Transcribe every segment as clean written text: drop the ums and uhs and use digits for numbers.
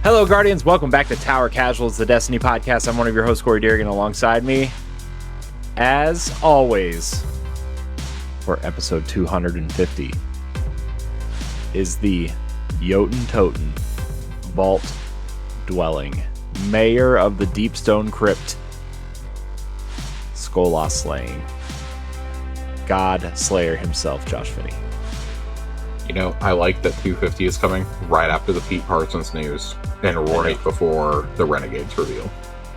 Hello, Guardians. Welcome back to Tower Casuals, the Destiny podcast. I'm one of your hosts, Corey Dirrig, and alongside me, as always, for episode 250, is the Jotun Toten Vault Dwelling, Mayor of the Deepstone Crypt, Skolas Slaying, God Slayer himself, Josh Finney. You know, I like that 250 is coming right after the Pete Parsons news and right before the Renegades reveal.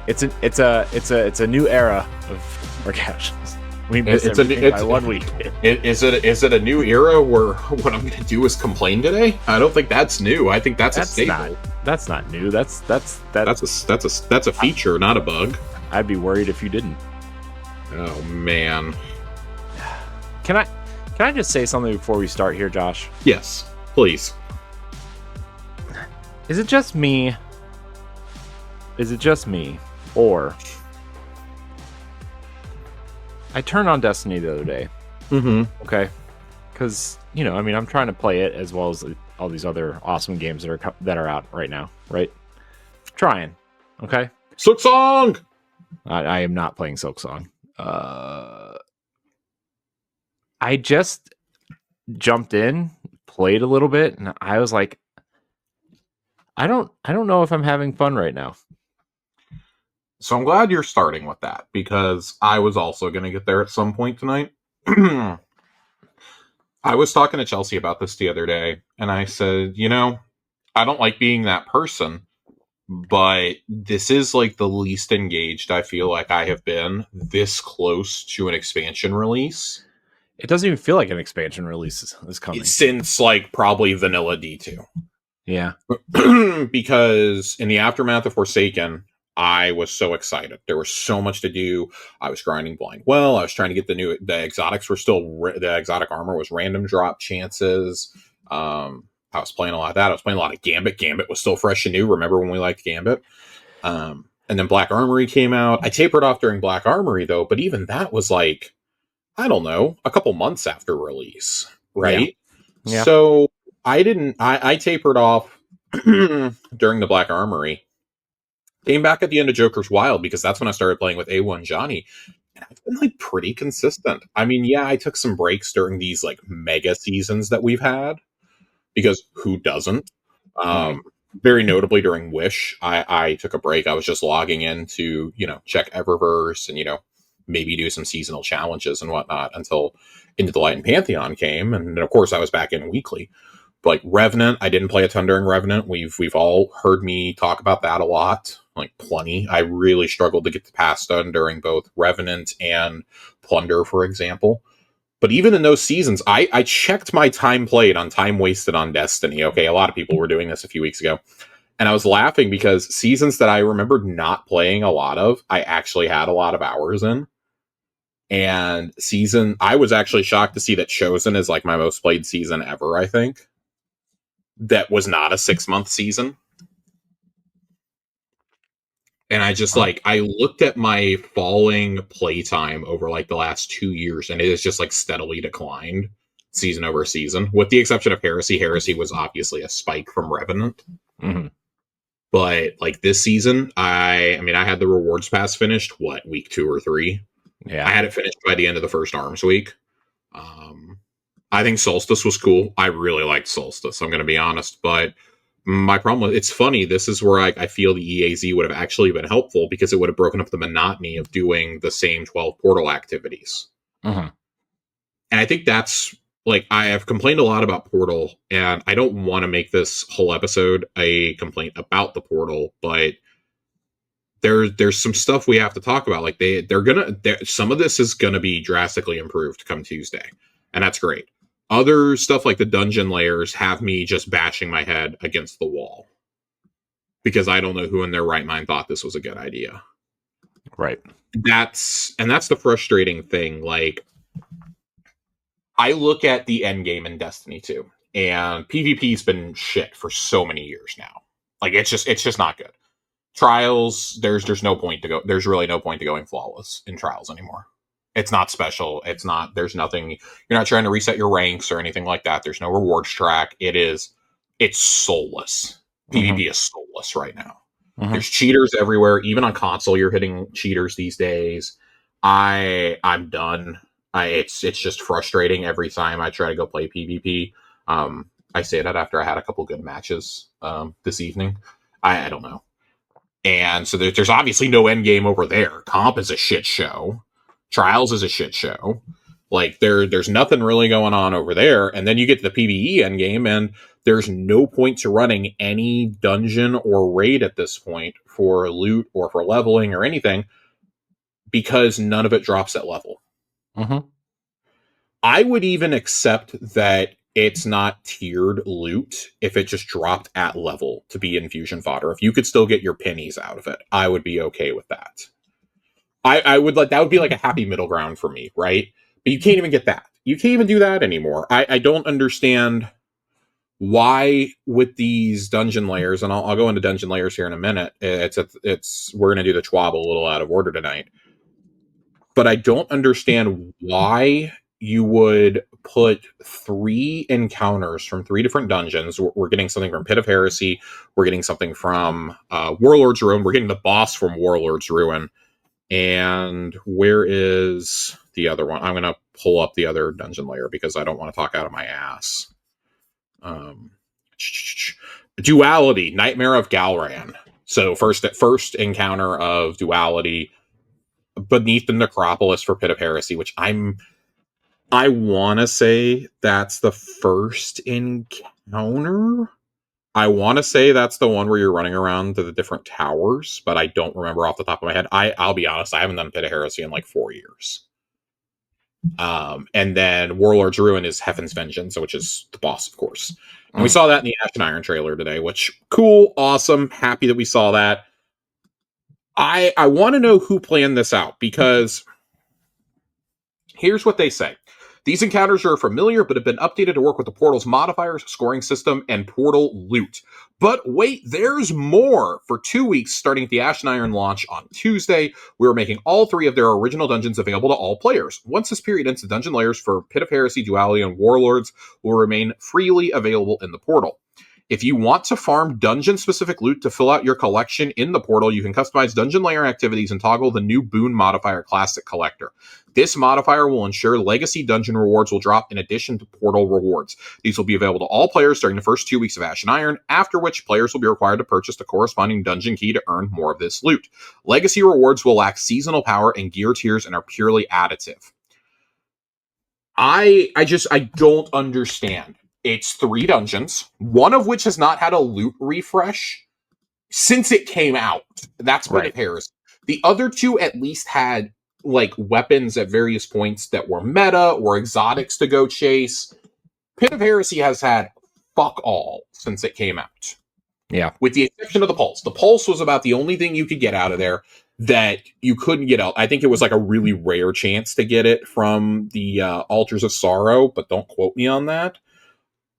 It's a new era of our casuals. We missed everything by 1 week. Is it a new era where what I'm going to do is complain today? I don't think that's new. I think that's a staple. That's not new. That's a feature, not a bug. I'd be worried if you didn't. Oh man. Can I just say something before we start here, Josh? Yes, please. Is it just me? Or I turned on Destiny the other day. Mm-hmm. Okay. Because, I'm trying to play it as well as all these other awesome games that are out right now, right? Trying. Okay. Silksong! I am not playing Silksong. I just jumped in, played a little bit, and I was like, I don't know if I'm having fun right now. So I'm glad you're starting with that, because I was also going to get there at some point tonight. I was talking to Chelsea about this the other day, and I said, I don't like being that person, but this is like the least engaged I feel like I have been this close to an expansion release. It doesn't even feel like an expansion release is coming. Since like probably vanilla D2. Yeah. Because in the aftermath of Forsaken, I was so excited. There was so much to do. I was grinding blind well. I was trying to get the exotics were still, the exotic armor was random drop chances. I was playing a lot of that. I was playing a lot of Gambit. Gambit was still fresh and new. Remember when we liked Gambit? And then Black Armory came out. I tapered off during Black Armory though, but even that was like, I don't know, a couple months after release, right? Yeah. So I tapered off during the Black Armory. Came back at the end of Joker's Wild because that's when I started playing with A1 Johnny. And I've been like pretty consistent. I mean, yeah, I took some breaks during these like mega seasons that we've had because who doesn't? Very notably during Wish, I took a break. I was just logging in to, check Eververse and, maybe do some seasonal challenges and whatnot until Into the Light and Pantheon came. And of course I was back in weekly. But like Revenant, I didn't play a ton during Revenant. We've all heard me talk about that a lot, like plenty. I really struggled to get the pass done during both Revenant and Plunder, for example. But even in those seasons, I checked my time played on time wasted on Destiny. Okay, a lot of people were doing this a few weeks ago. And I was laughing because seasons that I remembered not playing a lot of, I actually had a lot of hours in. And I was actually shocked to see that Chosen is like my most played season ever, I think. That was not a 6-month season. And I just I looked at my falling playtime over like the last 2 years, and it has just like steadily declined season over season, with the exception of Heresy. Heresy was obviously a spike from Revenant. Mm-hmm. But like this season, I had the rewards pass finished, week 2 or 3? Yeah, I had it finished by the end of the first Arms week. I think Solstice was cool. I really liked Solstice, I'm going to be honest. But my problem with it's funny. This is where I feel the EAZ would have actually been helpful because it would have broken up the monotony of doing the same 12 portal activities. Mm-hmm. And I think that's like, I have complained a lot about Portal, and I don't want to make this whole episode a complaint about the Portal, but there's some stuff we have to talk about. Like some of this is gonna be drastically improved come Tuesday, and that's great. Other stuff like the dungeon layers have me just bashing my head against the wall because I don't know who in their right mind thought this was a good idea. Right. That's the frustrating thing. Like, I look at the end game in Destiny 2, and PvP's been shit for so many years now. Like, it's just not good. Trials, there's no point to go. There's really no point to going flawless in Trials anymore. It's not special. There's nothing. You're not trying to reset your ranks or anything like that. There's no rewards track. It's soulless. PvP is soulless. pointless right now. There's cheaters everywhere. Even on console, you're hitting cheaters these days. I'm done. It's just frustrating every time I try to go play PvP. I say that after I had a couple good matches this evening. I don't know. And so there's obviously no end game over there. Comp is a shit show. Trials is a shit show. Like there's nothing really going on over there. And then you get to the PvE end game, and there's no point to running any dungeon or raid at this point for loot or for leveling or anything, because none of it drops at level. I would even accept that it's not tiered loot if it just dropped at level to be infusion fodder. If you could still get your pennies out of it, I would be okay with that. I would like, that would be like a happy middle ground for me, right? But you can't even get that. You can't even do that anymore. I don't understand why with these dungeon layers, and I'll go into dungeon layers here in a minute. We're going to do the Chwab a little out of order tonight. But I don't understand why you would put 3 encounters from 3 different dungeons. We're getting something from Pit of Heresy. We're getting something from Warlord's Ruin. We're getting the boss from Warlord's Ruin. And where is the other one? I'm going to pull up the other dungeon layer because I don't want to talk out of my ass. Duality, Nightmare of Galran. So first encounter of Duality beneath the Necropolis for Pit of Heresy, which I want to say that's the first encounter. I want to say that's the one where you're running around to the different towers, but I don't remember off the top of my head. I'll be honest, I haven't done Pit of Heresy in like 4 years. And then Warlord's Ruin is Heaven's Vengeance, which is the boss, of course. And we saw that in the Ash and Iron trailer today, which cool, awesome, happy that we saw that. I want to know who planned this out, because here's what they say. These encounters are familiar, but have been updated to work with the Portal's modifiers, scoring system, and Portal loot. But wait, there's more! For 2 weeks, starting at the Ash and Iron launch on Tuesday, we are making all 3 of their original dungeons available to all players. Once this period ends, the dungeon layers for Pit of Heresy, Duality, and Warlords will remain freely available in the Portal. If you want to farm dungeon-specific loot to fill out your collection in the Portal, you can customize dungeon layer activities and toggle the new boon modifier Classic Collector. This modifier will ensure legacy dungeon rewards will drop in addition to Portal rewards. These will be available to all players during the first 2 weeks of Ash and Iron, after which players will be required to purchase the corresponding dungeon key to earn more of this loot. Legacy rewards will lack seasonal power and gear tiers and are purely additive. I don't understand. It's 3 dungeons, one of which has not had a loot refresh since it came out. That's Pit of Heresy. The other 2 at least had like weapons at various points that were meta or exotics to go chase. Pit of Heresy has had fuck all since it came out. Yeah. With the exception of the Pulse. The Pulse was about the only thing you could get out of there that you couldn't get out. I think it was like a really rare chance to get it from the Altars of Sorrow, but don't quote me on that.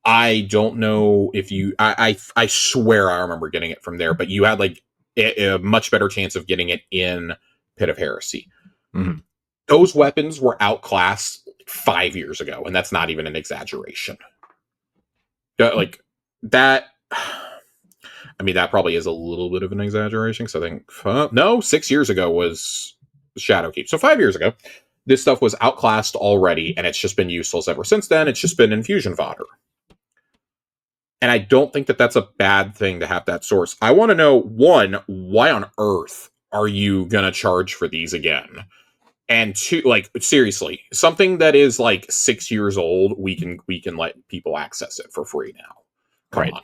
I don't know if you... I swear I remember getting it from there, but you had like a much better chance of getting it in Pit of Heresy. Mm-hmm. Those weapons were outclassed 5 years ago, and that's not even an exaggeration. Like, that... I mean, that probably is a little bit of an exaggeration, because I think... 6 years ago was Shadowkeep. So 5 years ago, this stuff was outclassed already, and it's just been useless ever since then. It's just been infusion fodder. And I don't think that that's a bad thing to have that source. I want to know, 1, why on earth are you going to charge for these again? And 2, like, seriously, something that is like 6 years old, we can let people access it for free now. Come on.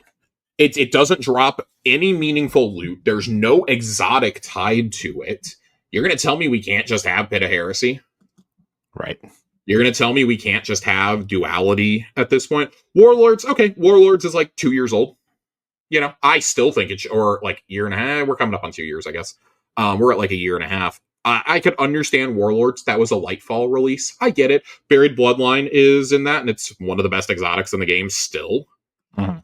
It doesn't drop any meaningful loot. There's no exotic tied to it. You're going to tell me we can't just have Pit of Heresy? Right. You're going to tell me we can't just have Duality at this point? Warlords, okay, Warlords is like 2 years old. You know, I still think it should, or like year and a half. We're coming up on 2 years, I guess. We're at like a year and a half. I could understand Warlords. That was a Lightfall release. I get it. Buried Bloodline is in that, and it's one of the best exotics in the game still. Mm-hmm.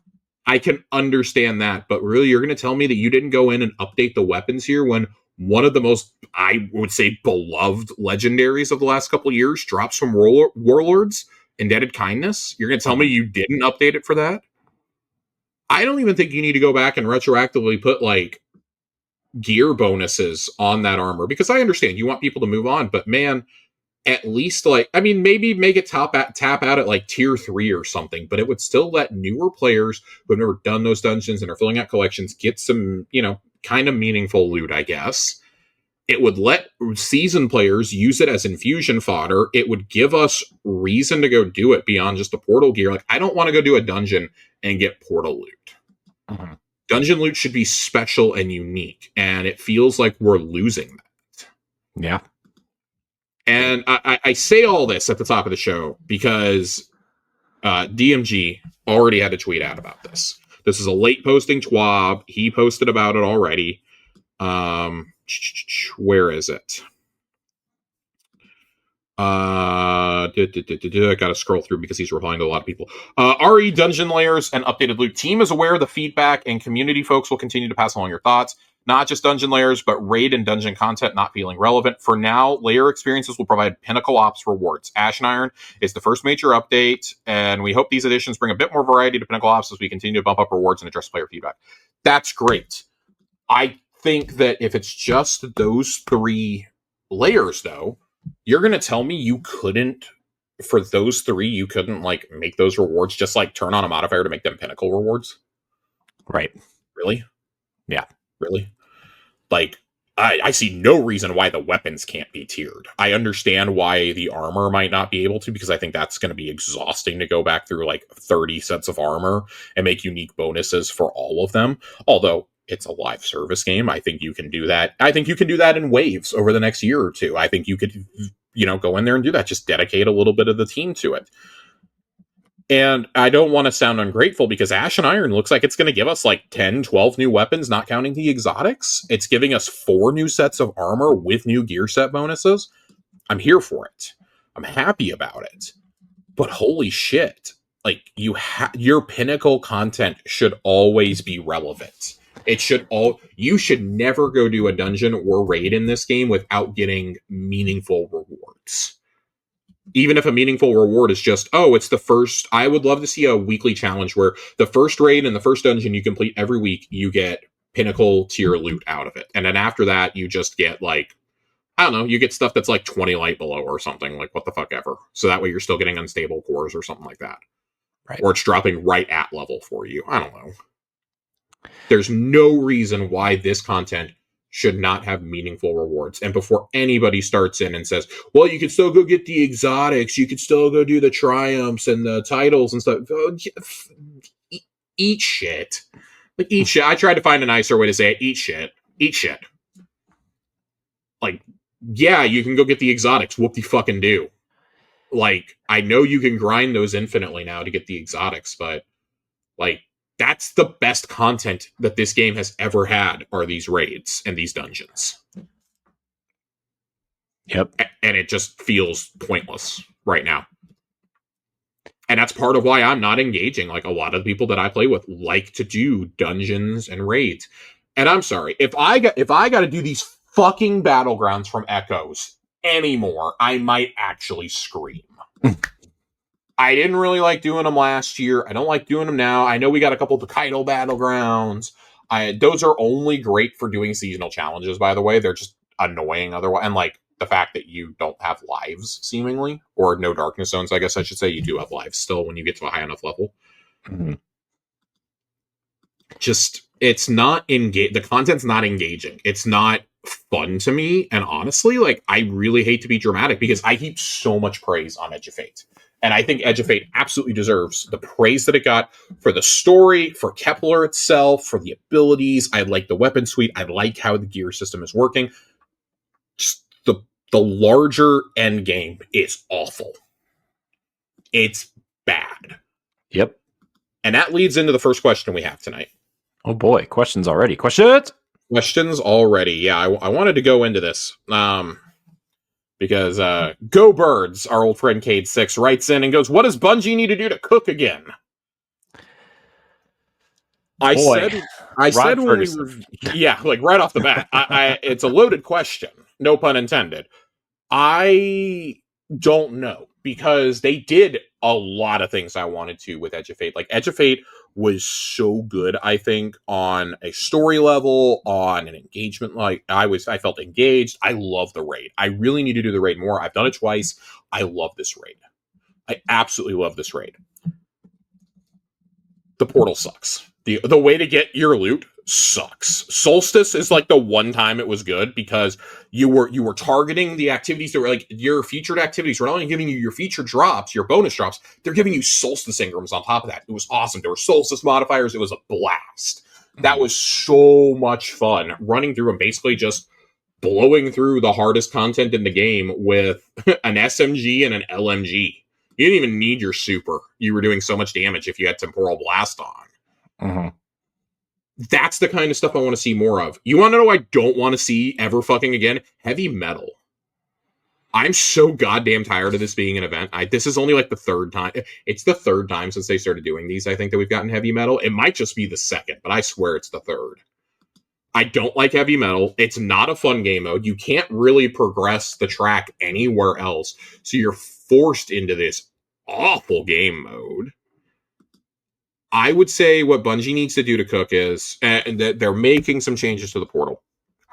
I can understand that, but really, you're going to tell me that you didn't go in and update the weapons here when one of the most, I would say, beloved legendaries of the last couple of years drops from Warlords, Indebted Kindness? You're going to tell me you didn't update it for that? I don't even think you need to go back and retroactively put like gear bonuses on that armor, because I understand you want people to move on, but man, at least like, I mean, maybe make it tap out at like tier 3 or something, but it would still let newer players who have never done those dungeons and are filling out collections get some, you know, kind of meaningful loot, I guess. It would let seasoned players use it as infusion fodder. It would give us reason to go do it beyond just the portal gear. Like, I don't want to go do a dungeon and get portal loot. Mm-hmm. Dungeon loot should be special and unique, and it feels like we're losing that. Yeah. And I say all this at the top of the show because DMG already had a tweet out about this. This is a late posting TWAB. He posted about it already. Where is it? I gotta scroll through because he's replying to a lot of people. RE Dungeon Lairs and updated loot. Team is aware of the feedback, and community folks will continue to pass along your thoughts. Not just Dungeon Lairs, but raid and dungeon content not feeling relevant. For now, layer experiences will provide Pinnacle Ops rewards. Ash and Iron is the first major update, and we hope these additions bring a bit more variety to Pinnacle Ops as we continue to bump up rewards and address player feedback. That's great. I think that if it's just those 3 layers, though, you're going to tell me you couldn't, for those 3, you couldn't, like, make those rewards just, like, turn on a modifier to make them Pinnacle rewards? Right. Really? Yeah. Really? Like, I see no reason why the weapons can't be tiered. I understand why the armor might not be able to, because I think that's going to be exhausting to go back through, like, 30 sets of armor and make unique bonuses for all of them. Although, it's a live service game. I think you can do that. I think you can do that in waves over the next year or 2. I think you could, you know, go in there and do that. Just dedicate a little bit of the team to it. And I don't want to sound ungrateful, because Ash and Iron looks like it's going to give us like 10, 12 new weapons, not counting the exotics. It's giving us 4 new sets of armor with new gear set bonuses. I'm here for it. I'm happy about it. But holy shit. Like, your Pinnacle content should always be relevant. You should never go do a dungeon or raid in this game without getting meaningful rewards. Even if a meaningful reward is just, it's the first. I would love to see a weekly challenge where the first raid and the first dungeon you complete every week, you get Pinnacle tier loot out of it. And then after that, you just get, like, I don't know, you get stuff that's like 20 light below or something, like what the fuck ever. So that way you're still getting unstable cores or something like that. Right. Or it's dropping right at level for you. I don't know. There's no reason why this content should not have meaningful rewards. And before anybody starts in and says, well, you could still go get the exotics, you could still go do the triumphs and the titles and stuff. Eat shit. Like, eat shit. I tried to find a nicer way to say it. Eat shit. Eat shit. Like, yeah, you can go get the exotics. Whoop de fucking do. Like, I know you can grind those infinitely now to get the exotics, but, like, that's the best content that this game has ever had, are these raids and these dungeons. Yep. And it just feels pointless right now. And that's part of why I'm not engaging. Like, a lot of the people that I play with like to do dungeons and raids. And I'm sorry, if I got to do these fucking battlegrounds from Echoes anymore, I might actually scream. I didn't really like doing them last year. I don't like doing them now. I know we got a couple of Hokkaido battlegrounds. Those are only great for doing seasonal challenges, by the way. They're just annoying otherwise. And, like, the fact that you don't have lives, seemingly, or no darkness zones, I guess I should say. You do have lives still when you get to a high enough level. Mm-hmm. Just, it's not the content's not engaging. It's not fun to me. And honestly, like, I really hate to be dramatic, because I heap so much praise on Edge of Fate. And I think Edge of Fate absolutely deserves the praise that it got for the story, for Kepler itself, for the abilities. I like the weapon suite. I like how the gear system is working. Just the larger end game is awful. It's bad. Yep. And that leads into the first question we have tonight. Oh boy, questions already. Questions already. Yeah, I wanted to go into this. Because Go Birds, our old friend Cade6, writes in and goes, what does Bungie need to do to cook again? I said when we were, yeah, like right off the bat, it's a loaded question, no pun intended. I don't know, because they did a lot of things I wanted to with Edge of Fate. Like, Edge of Fate was so good, I think, on a story level, on an engagement. Like, I felt engaged. I love the raid. I really need to do the raid more. I've done it twice. I love this raid. I absolutely love this raid. The portal sucks. The way to get your loot sucks. Solstice is like the one time it was good because you were targeting the activities that were like your featured activities were not only giving you your featured drops, your bonus drops, they're giving you Solstice engrams on top of that. It was awesome. There were Solstice modifiers. It was a blast. That was so much fun running through and basically just blowing through the hardest content in the game with an SMG and an LMG. You didn't even need your super. You were doing so much damage if you had Temporal Blast on. Mm-hmm. That's the kind of stuff I want to see more of. You want to know what I don't want to see ever fucking again? Heavy metal. I'm so goddamn tired of this being an event. This is only like the third time. It's the third time since they started doing these, I think, that we've gotten heavy metal. It might just be the second, but I swear it's the third. I don't like heavy metal. It's not a fun game mode. You can't really progress the track anywhere else. So you're forced into this awful game mode. I would say what Bungie needs to do to cook is, and that they're making some changes to the portal.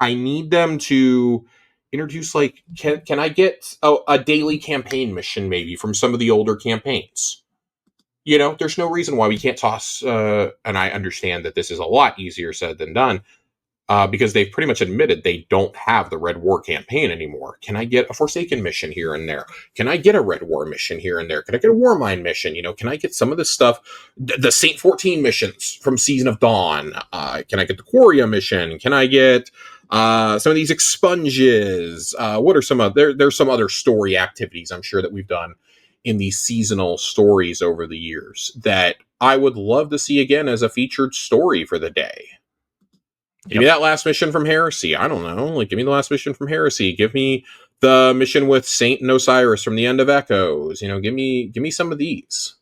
I need them to introduce, like, can I get a daily campaign mission maybe from some of the older campaigns? You know, there's no reason why we can't toss, and I understand that this is a lot easier said than done, because they've pretty much admitted they don't have the Red War campaign anymore. Can I get a Forsaken mission here and there? Can I get a Red War mission here and there? Can I get a Warmind mission? You know, can I get some of this stuff? The Saint 14 missions from Season of Dawn. Can I get the Quoria mission? Can I get some of these expunges? What are some other? There's some other story activities I'm sure that we've done in these seasonal stories over the years that I would love to see again as a featured story for the day. Give me that last mission from Heresy. I don't know. Like, give me the last mission from Heresy. Give me the mission with Saint and Osiris from the End of Echoes. You know, give me some of these.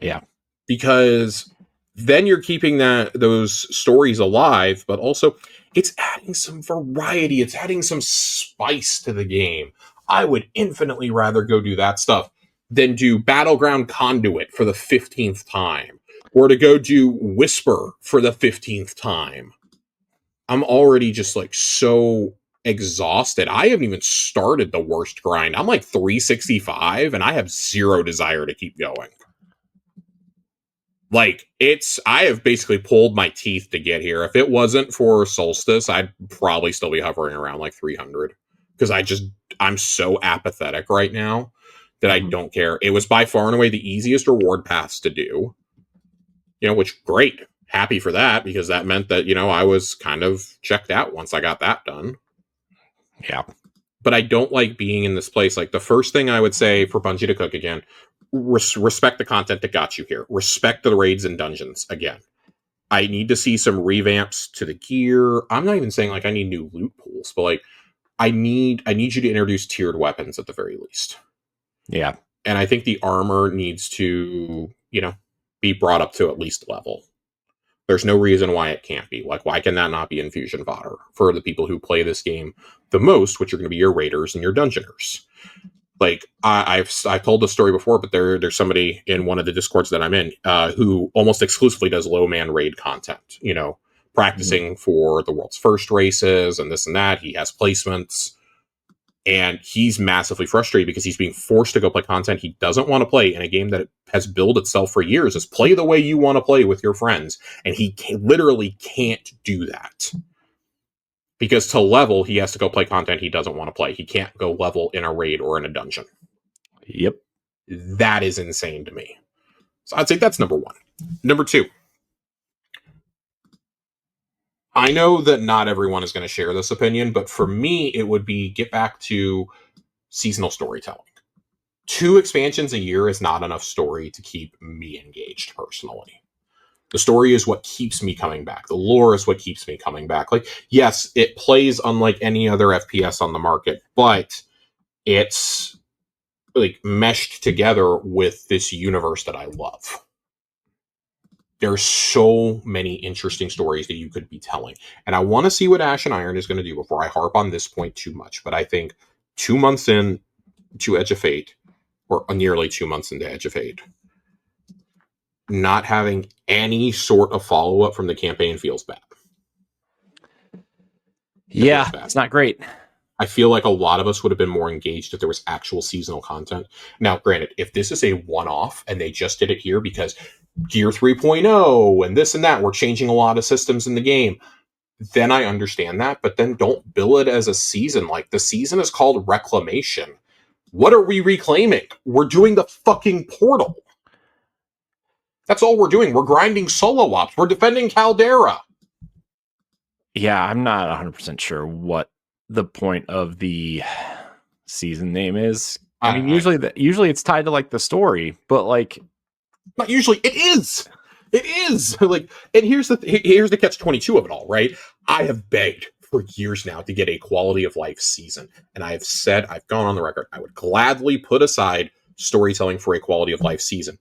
Yeah. Because then you're keeping those stories alive, but also it's adding some variety. It's adding some spice to the game. I would infinitely rather go do that stuff than do Battleground Conduit for the 15th time. Or to go do Whisper for the 15th time. I'm already just like so exhausted. I haven't even started the worst grind. I'm like 365 and I have zero desire to keep going. Like, I have basically pulled my teeth to get here. If it wasn't for Solstice, I'd probably still be hovering around like 300. Because I'm so apathetic right now that I don't care. It was by far and away the easiest reward paths to do. You know, which, great. Happy for that, because that meant that, you know, I was kind of checked out once I got that done. Yeah. But I don't like being in this place. Like, the first thing I would say for Bungie to cook again, respect the content that got you here. Respect the raids and dungeons again. I need to see some revamps to the gear. I'm not even saying, like, I need new loot pools, but, like, I need you to introduce tiered weapons at the very least. Yeah. And I think the armor needs to, you know, be brought up to at least level. There's no reason why it can't be. Like, why can that not be infusion fodder for the people who play this game the most, which are going to be your raiders and your dungeoners? Like, I've told this story before, but there's somebody in one of the discords that I'm in who almost exclusively does low man raid content, you know, practicing for the world's first races and this and that. He has placements. And he's massively frustrated because he's being forced to go play content he doesn't want to play in a game that has built itself for years as play the way you want to play with your friends. And he literally can't do that. Because to level, he has to go play content he doesn't want to play. He can't go level in a raid or in a dungeon. Yep. That is insane to me. So I'd say that's number one. Number two. I know that not everyone is going to share this opinion, but for me, it would be get back to seasonal storytelling. 2 expansions a year is not enough story to keep me engaged personally. The story is what keeps me coming back. The lore is what keeps me coming back. Like, yes, it plays unlike any other FPS on the market, but it's like meshed together with this universe that I love. There's so many interesting stories that you could be telling. And I want to see what Ash and Iron is going to do before I harp on this point too much. But I think 2 months in to Edge of Fate, or nearly 2 months into Edge of Fate. Not having any sort of follow-up from the campaign feels bad. Yeah, it's not great. I feel like a lot of us would have been more engaged if there was actual seasonal content. Now, granted, if this is a one-off and they just did it here because Gear 3.0 and this and that, we're changing a lot of systems in the game, then I understand that, but then don't bill it as a season. Like, the season is called Reclamation. What are we reclaiming? We're doing the fucking portal. That's all we're doing. We're grinding solo ops. We're defending Caldera. Yeah, I'm not 100% sure what the point of the season name is. I mean, usually it's tied to like the story, but like, not usually. It is. It is. Like, and here's the catch-22 of it all, right? I have begged for years now to get a quality of life season, and I have said, I've gone on the record, I would gladly put aside storytelling for a quality of life season.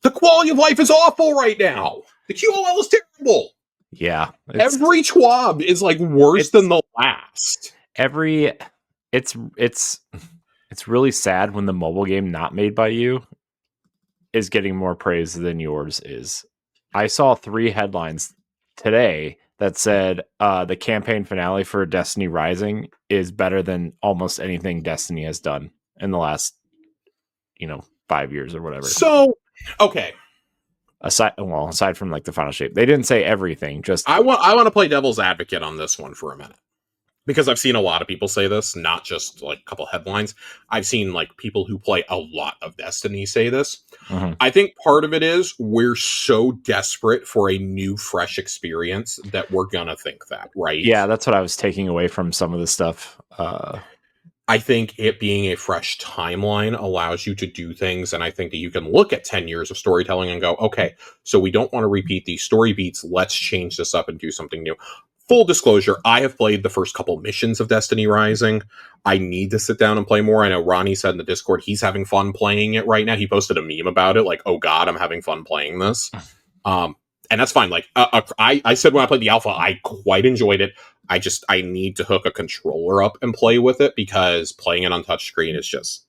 The quality of life is awful right now. The QOL is terrible. Yeah. Every TWAB is like worse than the last. It's really sad when the mobile game not made by you is getting more praise than yours is. I saw 3 headlines today that said the campaign finale for Destiny Rising is better than almost anything Destiny has done in the last, 5 years or whatever. So, okay. Aside from like the final shape, they didn't say everything. Just I want to play devil's advocate on this one for a minute, because I've seen a lot of people say this, not just like a couple headlines. I've seen like people who play a lot of Destiny say this. Mm-hmm. I think part of it is we're so desperate for a new, fresh experience that we're gonna think that, right? Yeah, that's what I was taking away from some of the stuff. I think it being a fresh timeline allows you to do things, and I think that you can look at 10 years of storytelling and go, okay, so we don't want to repeat these story beats, let's change this up and do something new. Full disclosure, I have played the first couple missions of Destiny Rising. I need to sit down and play more. I know Ronnie said in the Discord he's having fun playing it right now. He posted a meme about it, like, oh god, I'm having fun playing this. And that's fine. Like, I said when I played the alpha, I quite enjoyed it. I need to hook a controller up and play with it, because playing it on touchscreen is just...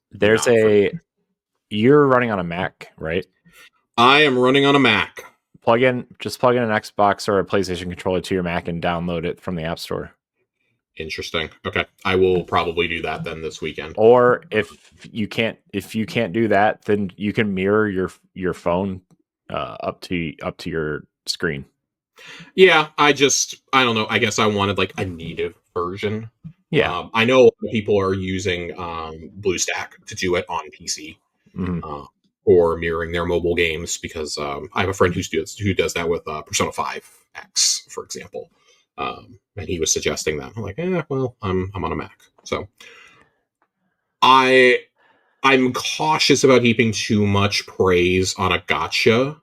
You're running on a Mac, right? I am running on a Mac. Just plug in an Xbox or a PlayStation controller to your Mac and download it from the App Store. Interesting. Okay. I will probably do that then this weekend. Or if you can't do that, then you can mirror your phone up to your screen. Yeah, I don't know. I guess I wanted like a native version. Yeah. I know people are using BlueStack to do it on PC, or mirroring their mobile games, because I have a friend who does that with Persona 5X, for example. And he was suggesting that. I'm like, well, I'm on a Mac. So I'm cautious about heaping too much praise on a gacha,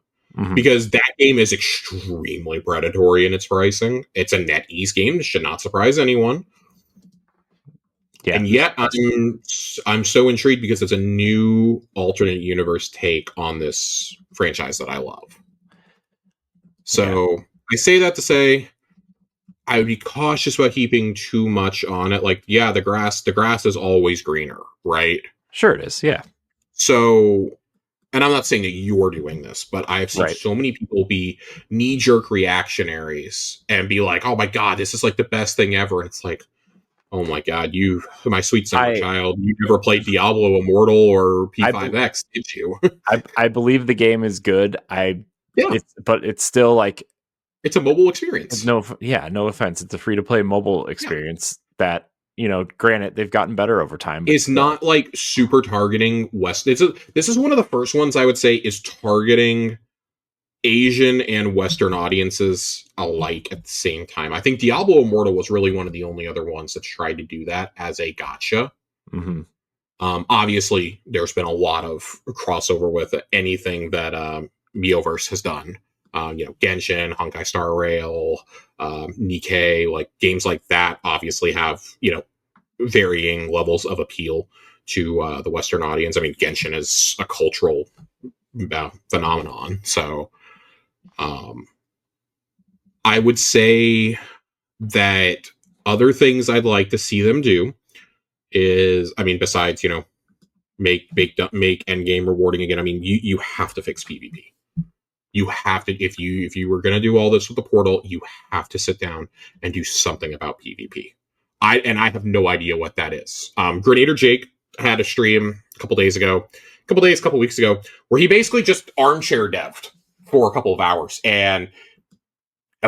because that game is extremely predatory in its pricing. It's a NetEase game. It should not surprise anyone. Yeah, and yet I'm so intrigued, because it's a new alternate universe take on this franchise that I love. So I say that to say I would be cautious about heaping too much on it. Like, yeah, the grass is always greener, right? Sure it is, yeah. So, and I'm not saying that you're doing this, but I've seen so many people be knee-jerk reactionaries and be like, oh my god, this is like the best thing ever. And it's like, oh my god, my sweet summer child, you never played Diablo Immortal or P5X, did you? I believe the game is good. But it's still like, it's a mobile experience. No offense. It's a free-to-play mobile experience that, granted, they've gotten better over time. It's not like super targeting West. This is one of the first ones I would say is targeting Asian and Western audiences alike at the same time. I think Diablo Immortal was really one of the only other ones that tried to do that as a gacha. Obviously, there's been a lot of crossover with anything that Miiverse has done. Genshin, Honkai Star Rail, Nikkei, like games like that obviously have, varying levels of appeal to the Western audience. I mean, Genshin is a cultural phenomenon. So I would say that other things I'd like to see them do is, I mean, besides, make endgame rewarding again. I mean, you have to fix PvP. You have to, if you were going to do all this with the portal, you have to sit down and do something about PvP. I have no idea what that is. Grenader Jake had a stream a couple weeks ago, where he basically just armchair dev'd for a couple of hours. And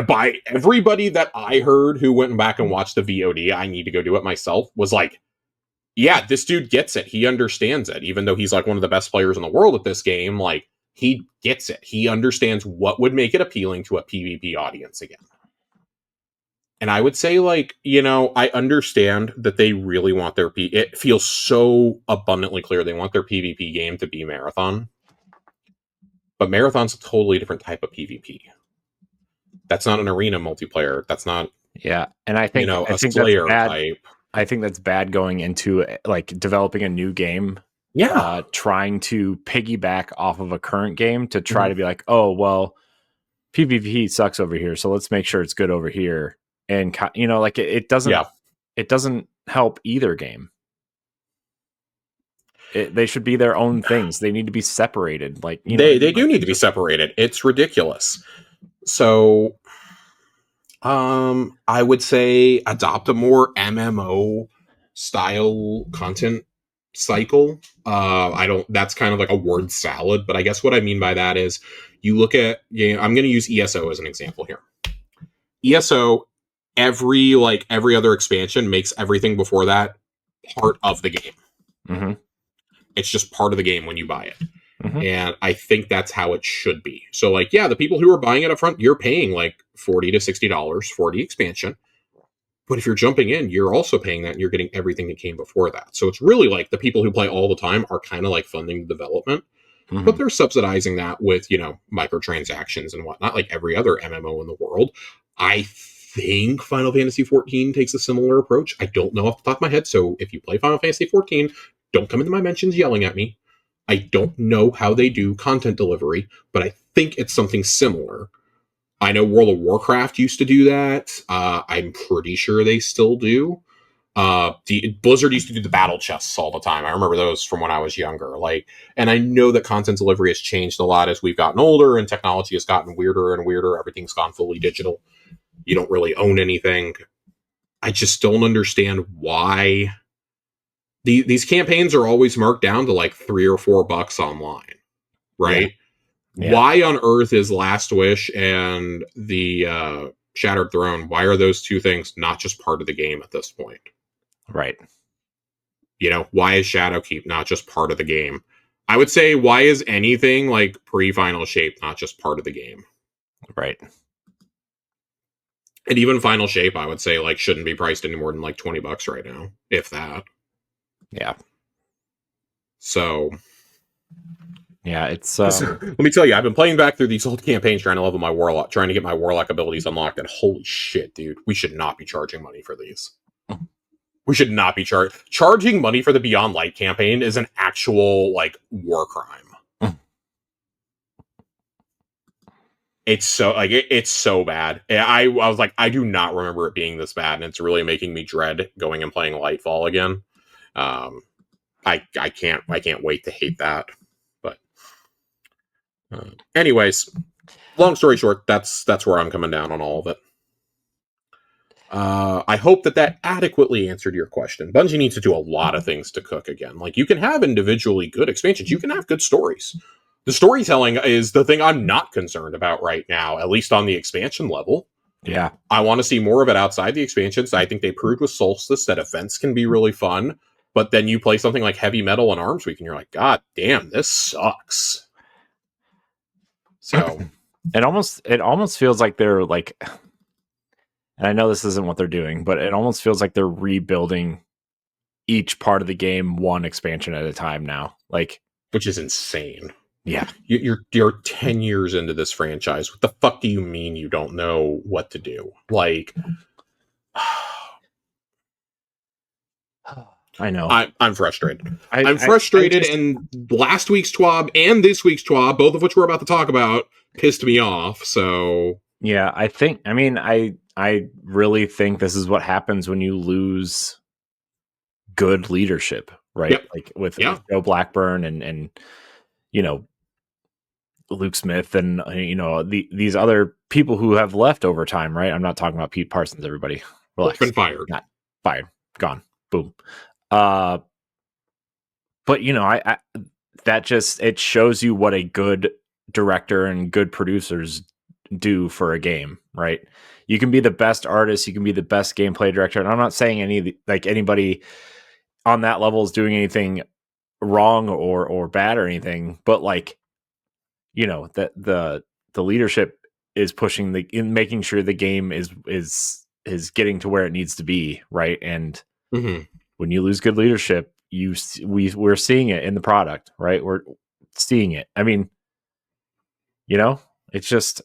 by everybody that I heard who went back and watched the VOD, I need to go do it myself, was like, yeah, this dude gets it. He understands it. Even though he's like one of the best players in the world at this game, like, he gets it. He understands what would make it appealing to a PvP audience again. And I would say, like, I understand that they really want their it feels so abundantly clear they want their PvP game to be Marathon. But Marathon's a totally different type of PvP. That's not an arena multiplayer. That's not and I think a Slayer type. I think that's bad going into like developing a new game. Yeah. Trying to piggyback off of a current game to try to be like, oh, well, PvP sucks over here, so let's make sure it's good over here. And like it doesn't help either game. They should be their own things. They need to be separated. Like they do need to be separated. It's ridiculous. So, I would say adopt a more MMO style content cycle. That's kind of like a word salad, but I guess what I mean by that is you look at, I'm going to use ESO as an example here. ESO, every other expansion makes everything before that part of the game. Mm-hmm. It's just part of the game when you buy it. Mm-hmm. And I think that's how it should be. So like, yeah, the people who are buying it up front, you're paying like $40 to $60 for the expansion. But if you're jumping in, you're also paying that and you're getting everything that came before that. So it's really like the people who play all the time are kind of like funding the development, but they're subsidizing that with, microtransactions and whatnot, like every other MMO in the world. I think Final Fantasy XIV takes a similar approach. I don't know off the top of my head. So if you play Final Fantasy XIV, don't come into my mentions yelling at me. I don't know how they do content delivery, but I think it's something similar. I know World of Warcraft used to do that. I'm pretty sure they still do. Blizzard used to do the battle chests all the time. I remember those from when I was younger. And I know that content delivery has changed a lot as we've gotten older and technology has gotten weirder and weirder. Everything's gone fully digital. You don't really own anything. I just don't understand why these campaigns are always marked down to like $3 or $4 online, right? Yeah. Yeah. Why on earth is Last Wish and the Shattered Throne, why are those two things not just part of the game at this point? Right. Why is Shadowkeep not just part of the game? I would say, why is anything like pre-Final Shape not just part of the game? Right. And even Final Shape, I would say, like, shouldn't be priced any more than like $20 right now, if that. Yeah. So... yeah, it's... let me tell you, I've been playing back through these old campaigns trying to level my Warlock, trying to get my Warlock abilities unlocked, and holy shit, dude, we should not be charging money for these. We should not be charging money for the Beyond Light campaign is an actual, like, war crime. It's so bad. I was like, I do not remember it being this bad, and it's really making me dread going and playing Lightfall again. I can't wait to hate that. Anyways, long story short, that's where I'm coming down on all of it. I hope that adequately answered your question. Bungie needs to do a lot of things to cook again. Like, you can have individually good expansions. You can have good stories. The storytelling is the thing I'm not concerned about right now, at least on the expansion level. Yeah. I want to see more of it outside the expansions. I think they proved with Solstice that events can be really fun, but then you play something like Heavy Metal and Arms Week and you're like, God damn, this sucks. So it almost feels like they're like, and I know this isn't what they're doing, but it almost feels like they're rebuilding each part of the game one expansion at a time now. Like, which is insane. Yeah. You're 10 years into this franchise. What the fuck do you mean you don't know what to do? Like, I know. I'm frustrated. I'm frustrated, and last week's TWAB and this week's TWAB, both of which we're about to talk about, pissed me off. So yeah, I really think this is what happens when you lose good leadership, right? Yep. Like with Joe Blackburn and you know, Luke Smith and you know these other people who have left over time, right? I'm not talking about Pete Parsons. Everybody, relax. Been fired. Not fired. Gone. Boom. But you know, I that just it shows you what a good director and good producers do for a game, right? You can be the best artist, you can be the best gameplay director, and I'm not saying anybody on that level is doing anything wrong or bad or anything, but like, you know, that the leadership is pushing in making sure the game is getting to where it needs to be, right? And when you lose good leadership, we're seeing it in the product, right? We're seeing it. I mean, you know, it's just,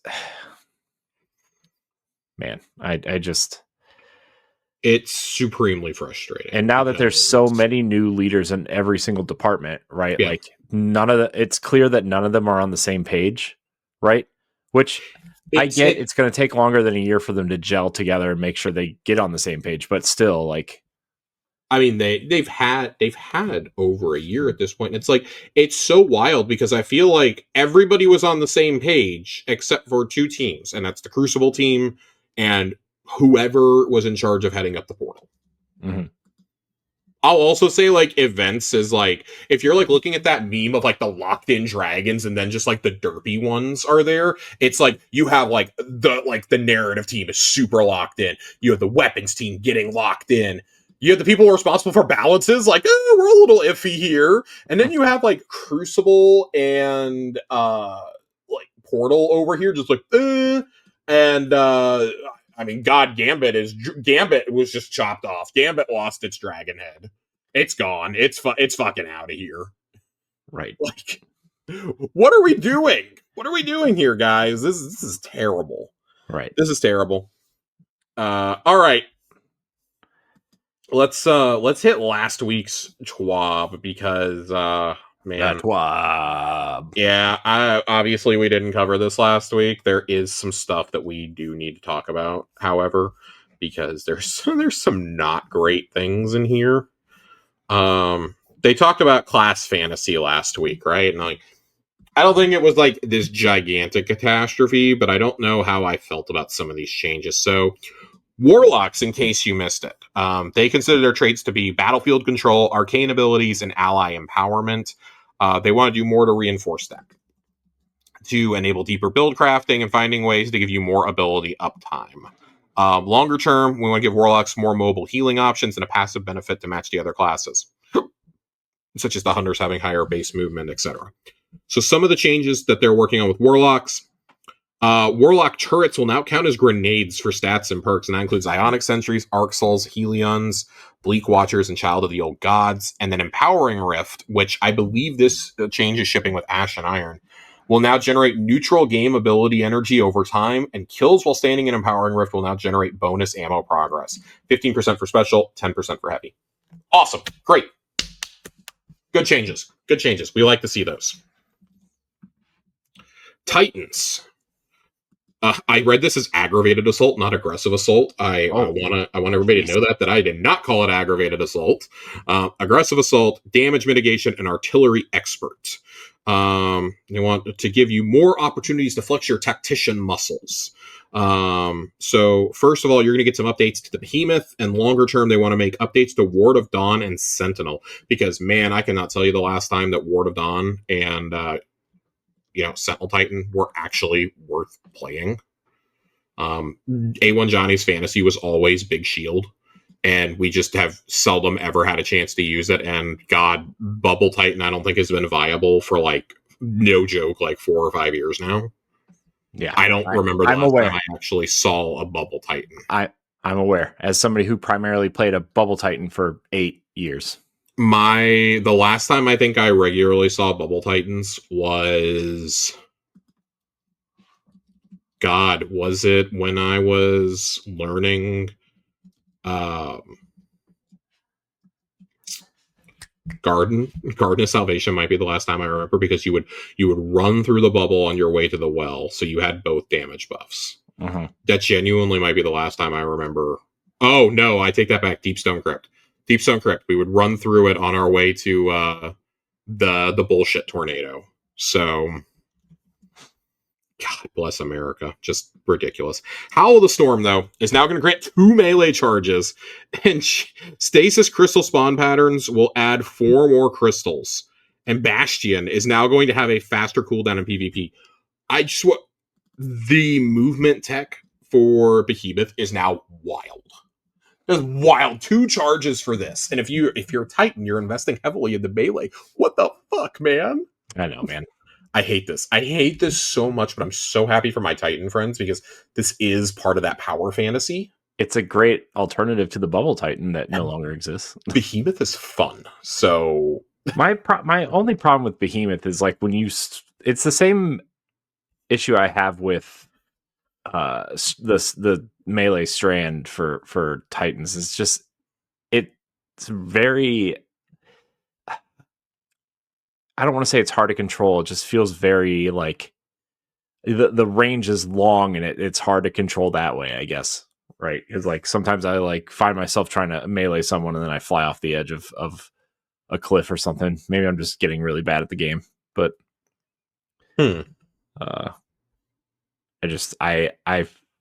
man, I just, it's supremely frustrating. And now that there's so many new leaders in every single department, right? Yeah. Like it's clear that none of them are on the same page, right? Which it's going to take longer than a year for them to gel together and make sure they get on the same page, but still, like, I mean, they've had over a year at this point. It's like, it's so wild because I feel like everybody was on the same page except for two teams, and that's the Crucible team and whoever was in charge of heading up the portal. Mm-hmm. I'll also say, like, events is like, if you're like looking at that meme of like the locked in dragons and then just like the derpy ones are there, it's like you have like the narrative team is super locked in. You have the weapons team getting locked in. You have the people responsible for balances, like, we're a little iffy here. And then you have like Crucible and like Portal over here, just like, and I mean, God, Gambit was just chopped off. Gambit lost its dragon head. It's gone. It's fucking out of here. Right. Like, what are we doing? What are we doing here, guys? This is terrible. Right. This is terrible. All right. Let's hit last week's TWAB because man, TWAB. Yeah, obviously we didn't cover this last week. There is some stuff that we do need to talk about, however, because there's some not great things in here. They talked about class fantasy last week, right? And like, I don't think it was like this gigantic catastrophe, but I don't know how I felt about some of these changes. So, Warlocks, in case you missed it, they consider their traits to be battlefield control, arcane abilities, and ally empowerment. They want to do more to reinforce that, to enable deeper build crafting and finding ways to give you more ability uptime. Longer term, we want to give Warlocks more mobile healing options and a passive benefit to match the other classes, such as the Hunters having higher base movement, etc. So some of the changes that they're working on with Warlocks, Warlock turrets will now count as grenades for stats and perks, and that includes Ionic Sentries, Arc Souls, Helions, Bleak Watchers, and Child of the Old Gods. And then Empowering Rift, which I believe this change is shipping with Ash and Iron, will now generate neutral game ability energy over time, and kills while standing in Empowering Rift will now generate bonus ammo progress. 15% for special, 10% for heavy. Awesome. Great. Good changes. Good changes. We like to see those. Titans. I read this as aggravated assault, not aggressive assault. I want everybody to know that I did not call it aggravated assault. Aggressive assault, damage mitigation, and artillery expert. They want to give you more opportunities to flex your tactician muscles. So first of all, you're going to get some updates to the Behemoth, and longer term, they want to make updates to Ward of Dawn and Sentinel, because man, I cannot tell you the last time that Ward of Dawn and Sentinel Titan were actually worth playing. A1 Johnny's fantasy was always Big Shield, and we just have seldom ever had a chance to use it. And God, Bubble Titan, I don't think has been viable for like, no joke, like 4 or 5 years now. Yeah, I don't remember the last time I actually saw a Bubble Titan. I'm aware, as somebody who primarily played a Bubble Titan for 8 years. The last time I think I regularly saw Bubble Titans was, God, was it when I was learning Garden of Salvation might be the last time I remember, because you would run through the bubble on your way to the well, so you had both damage buffs. Uh-huh. That genuinely might be the last time I remember. Oh no, I take that back. Deep Stone Crypt Deepstone Crypt. We would run through it on our way to the bullshit tornado. So, God bless America. Just ridiculous. Howl of the Storm, though, is now going to grant 2 melee charges, and Stasis Crystal spawn patterns will add 4 more crystals. And Bastion is now going to have a faster cooldown in PvP. The movement tech for Behemoth is now wild. That's wild. 2 charges for this. And if you're a Titan, you're investing heavily in the melee. What the fuck, man? I know, man. I hate this. I hate this so much, but I'm so happy for my Titan friends because this is part of that power fantasy. It's a great alternative to the Bubble Titan that no longer exists. Behemoth is fun. So my only problem with Behemoth is like when it's the same issue I have with the melee strand for Titans. It's just it's very, I don't want to say it's hard to control. It just feels very like the range is long and it's hard to control that way, I guess. Right? Because like sometimes I like find myself trying to melee someone and then I fly off the edge of a cliff or something. Maybe I'm just getting really bad at the game, but I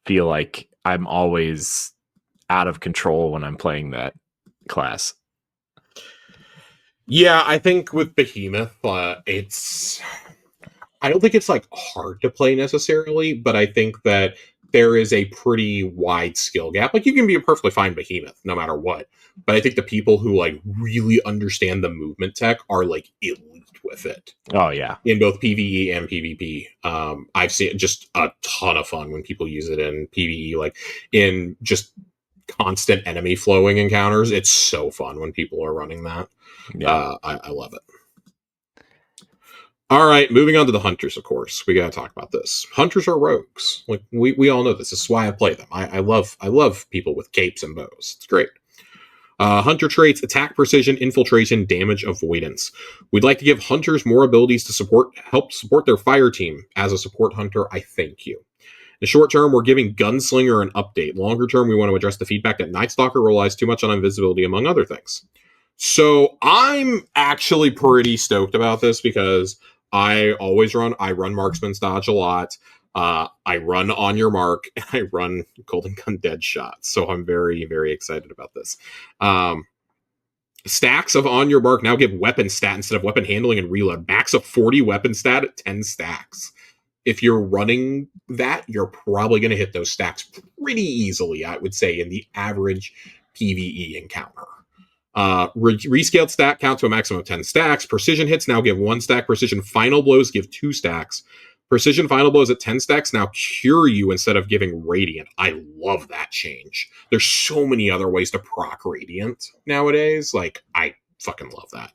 feel like I'm always out of control when I'm playing that class. Yeah, I think with Behemoth, I don't think it's like hard to play necessarily, but I think that there is a pretty wide skill gap. Like you can be a perfectly fine Behemoth no matter what, but I think the people who like really understand the movement tech are like elite with it. Oh yeah, in both PvE and PvP. I've seen just a ton of fun when people use it in PvE, like in just constant enemy flowing encounters. It's so fun when people are running that. Yeah. I love it. All right, moving on to the hunters, of course. We got to talk about this. Hunters are rogues. Like we all know this. This is why I play them. I love people with capes and bows. It's great. Hunter traits: attack, precision, infiltration, damage, avoidance. We'd like to give hunters more abilities to help support their fire team. As a support hunter, I thank you. In the short term, we're giving Gunslinger an update. Longer term, we want to address the feedback that Night Stalker relies too much on invisibility, among other things. So I'm actually pretty stoked about this because I run Marksman's Dodge a lot. I run On Your Mark, and I run Golden Gun Deadshot. So I'm very, very excited about this. Stacks of On Your Mark now give weapon stat instead of weapon handling and reload. Max of 40 weapon stat at 10 stacks. If you're running that, you're probably going to hit those stacks pretty easily, I would say, in the average PvE encounter. Rescaled stat count to a maximum of 10 stacks. Precision hits now give 1 stack. Precision final blows give 2 stacks. Precision final blows at 10 stacks now cure you instead of giving radiant. I love that change. There's so many other ways to proc radiant nowadays. Like, I fucking love that.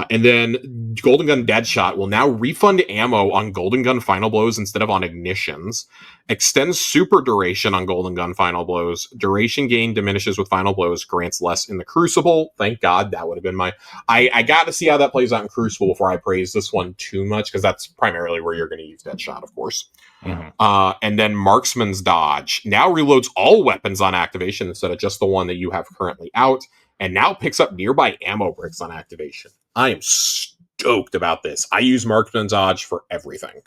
And then Golden Gun Deadshot will now refund ammo on Golden Gun Final Blows instead of on Ignitions. Extends super duration on Golden Gun Final Blows. Duration gain diminishes with Final Blows. Grants less in the Crucible. Thank God, that would have been my... I got to see how that plays out in Crucible before I praise this one too much, because that's primarily where you're going to use Deadshot, of course. Mm-hmm. And then Marksman's Dodge now reloads all weapons on activation instead of just the one that you have currently out, and now picks up nearby ammo bricks on activation. I am stoked about this. I use Marksman's Dodge for everything.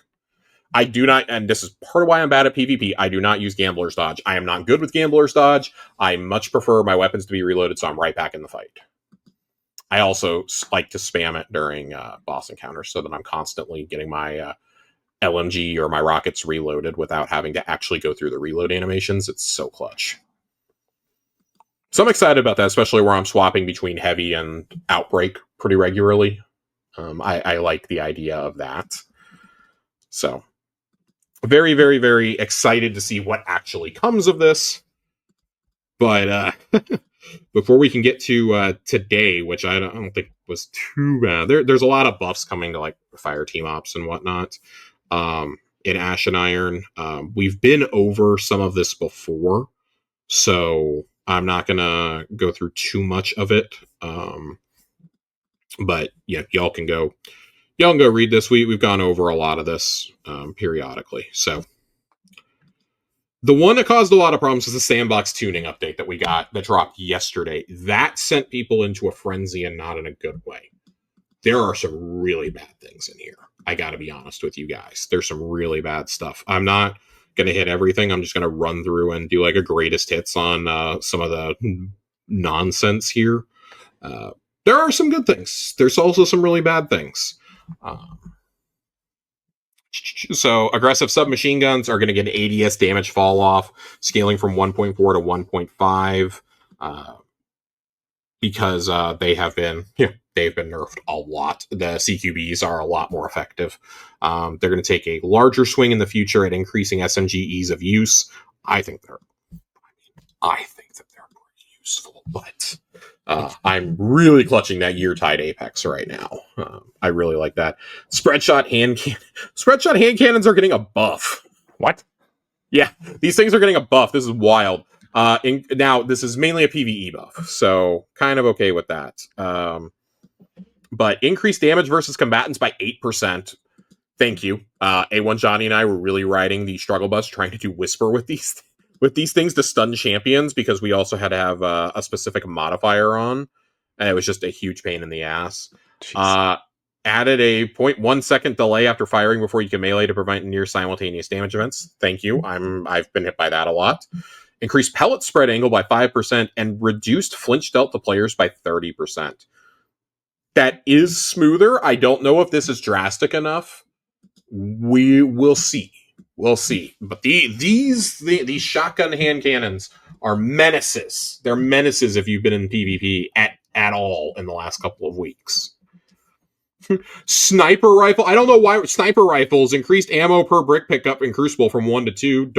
I do not, and this is part of why I'm bad at PvP, I do not use Gambler's Dodge. I am not good with Gambler's Dodge. I much prefer my weapons to be reloaded, so I'm right back in the fight. I also like to spam it during boss encounters so that I'm constantly getting my LMG or my rockets reloaded without having to actually go through the reload animations. It's so clutch. So I'm excited about that, especially where I'm swapping between heavy and outbreak pretty regularly. I like the idea of that. So very, very, very excited to see what actually comes of this. But before we can get to today, which I don't think was too bad, there's a lot of buffs coming to like fire team ops and whatnot. In Ash and Iron, we've been over some of this before, so I'm not going to go through too much of it. But yeah, y'all can go read this. We've gone over a lot of this periodically. So The one that caused a lot of problems was the sandbox tuning update that we got that dropped yesterday. That sent people into a frenzy and not in a good way. There are some really bad things in here. I got to be honest with you guys. There's some really bad stuff. I'm not going to hit everything. I'm just going to run through and do like a greatest hits on some of the nonsense here. There are some good things. There's also some really bad things. So aggressive submachine guns are going to get an ADS damage fall off, scaling from 1.4 to 1.5 because they've been nerfed a lot. The CQBs are a lot more effective. They're going to take a larger swing in the future at increasing SMG ease of use. I think that they're pretty useful, but I'm really clutching that Year-Tide Apex right now. I really like that. Spreadshot hand cannons are getting a buff. What? Yeah, these things are getting a buff. This is wild. Now, this is mainly a PvE buff, so kind of okay with that. But increased damage versus combatants by 8%. Thank you. A1 Johnny and I were really riding the struggle bus trying to do whisper with these things to stun champions because we also had to have a specific modifier on, and it was just a huge pain in the ass. Added a 0.1 second delay after firing before you can melee to prevent near simultaneous damage events. Thank you. I've been hit by that a lot. Increased pellet spread angle by 5% and reduced flinch dealt to players by 30%. That is smoother. I don't know if this is drastic enough. We will see. We'll see. But these shotgun hand cannons are menaces. They're menaces if you've been in PvP at all in the last couple of weeks. Sniper rifle. I don't know why sniper rifles increased ammo per brick pickup in Crucible from 1 to 2.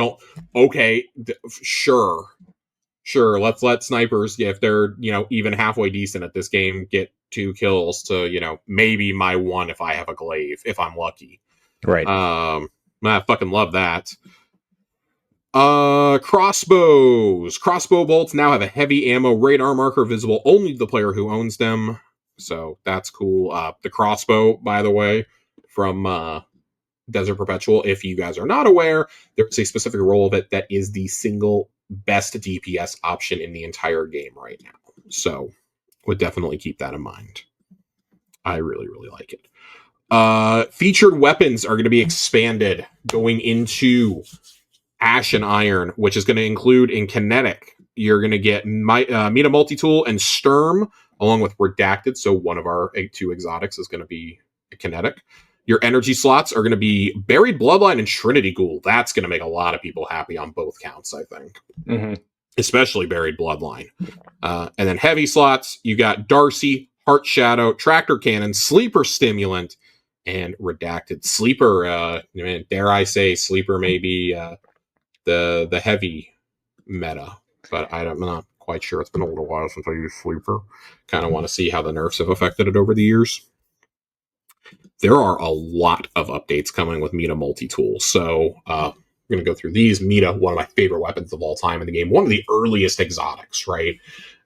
Sure. Let's let snipers, if they're even halfway decent at this game, get 2 kills to maybe my 1 if I have a glaive if I'm lucky. Right. I fucking love that. Crossbows. Crossbow bolts now have a heavy ammo radar marker visible only to the player who owns them. So that's cool. The crossbow, by the way, from Desert Perpetual, if you guys are not aware, there's a specific role of it that is the single best DPS option in the entire game right now. So would definitely keep that in mind. I really, really like it. Featured weapons are going to be expanded going into Ash and Iron, which is going to include in Kinetic. You're going to get Meta Multi-Tool and Sturm, along with Redacted. So one of our 2 exotics is going to be a Kinetic. Your energy slots are going to be Buried Bloodline and Trinity Ghoul. That's going to make a lot of people happy on both counts, I think. Mm-hmm. Especially Buried Bloodline. And then heavy slots, you got Darcy, Heart Shadow, Tractor Cannon, Sleeper Stimulant, and Redacted. Sleeper, dare I say, Sleeper may be the heavy meta, but I'm not quite sure. It's been a little while since I used Sleeper. Kind of want to see how the nerfs have affected it over the years. There are a lot of updates coming with Meta Multi-Tool, so I'm going to go through these. Meta, one of my favorite weapons of all time in the game. One of the earliest exotics, right?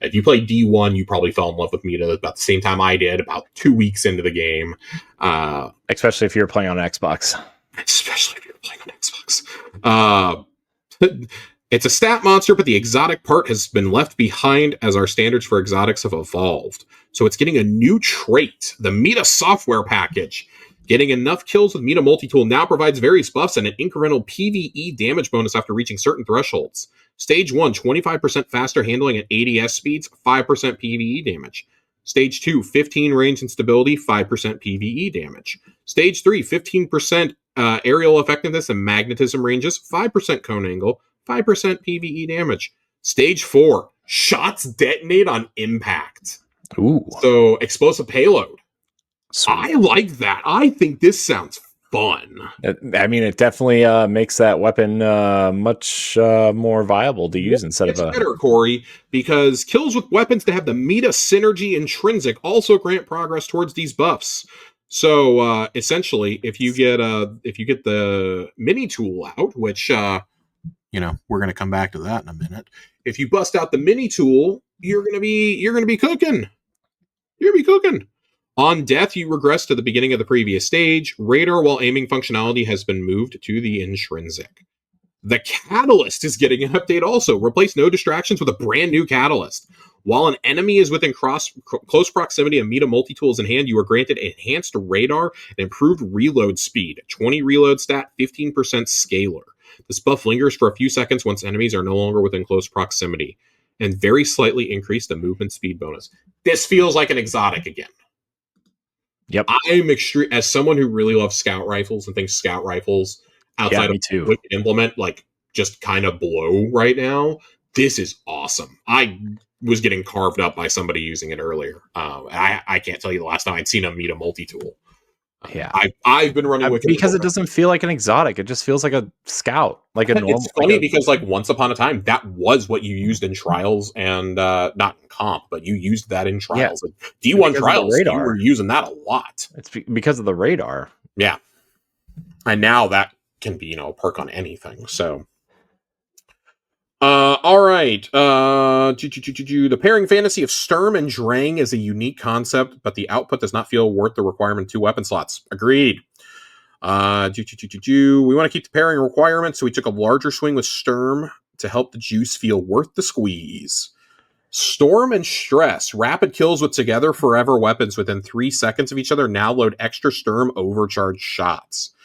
If you played D1, you probably fell in love with Meta about the same time I did, about 2 weeks into the game. Especially if you were playing on Xbox. It's a stat monster, but the exotic part has been left behind as our standards for exotics have evolved. So it's getting a new trait, the Meta software package. Getting enough kills with Meta Multi-Tool now provides various buffs and an incremental PvE damage bonus after reaching certain thresholds. Stage 1, 25% faster handling at ADS speeds, 5% PvE damage. Stage 2, 15 range and stability, 5% PvE damage. Stage 3, 15% aerial effectiveness and magnetism ranges, 5% cone angle, 5% PvE damage. Stage 4, shots detonate on impact. Ooh. So, explosive payload. Sweet. I like that. I think this sounds fun. It definitely makes that weapon much more viable to use instead of a... better, Corey, because kills with weapons that have the Meta Synergy Intrinsic also grant progress towards these buffs. So, essentially, if you get the mini tool out, which... we're going to come back to that in a minute. If you bust out the mini tool, you're going to be cooking. You're going to be cooking. On death, you regress to the beginning of the previous stage. Radar while aiming functionality has been moved to the intrinsic. The Catalyst is getting an update also. Replace no distractions with a brand new Catalyst. While an enemy is within close proximity and meet a multi-tool is in hand, you are granted enhanced radar and improved reload speed. 20 reload stat, 15% scalar. This buff lingers for a few seconds once enemies are no longer within close proximity, and very slightly increase the movement speed bonus. This feels like an exotic again. Yep. I'm extreme as someone who really loves scout rifles and thinks scout rifles outside of quick implement like just kind of blow right now. This is awesome. I was getting carved up by somebody using it earlier. I can't tell you the last time I'd seen him meet a multi-tool. Yeah, I've been running with because it doesn't feel like an exotic. It just feels like a scout, like a normal. It's funny because like once upon a time that was what you used in trials and not in comp, but you used that in trials. Yeah. Like D1 trials, you were using that a lot. It's because of the radar. Yeah, and now that can be a perk on anything. So. All right. The pairing fantasy of Sturm and Drang is a unique concept, but the output does not feel worth the requirement of 2 weapon slots. Agreed. We want to keep the pairing requirement, so we took a larger swing with Sturm to help the juice feel worth the squeeze. Storm and Stress. Rapid kills with Together Forever weapons within 3 seconds of each other now load extra Sturm overcharged shots.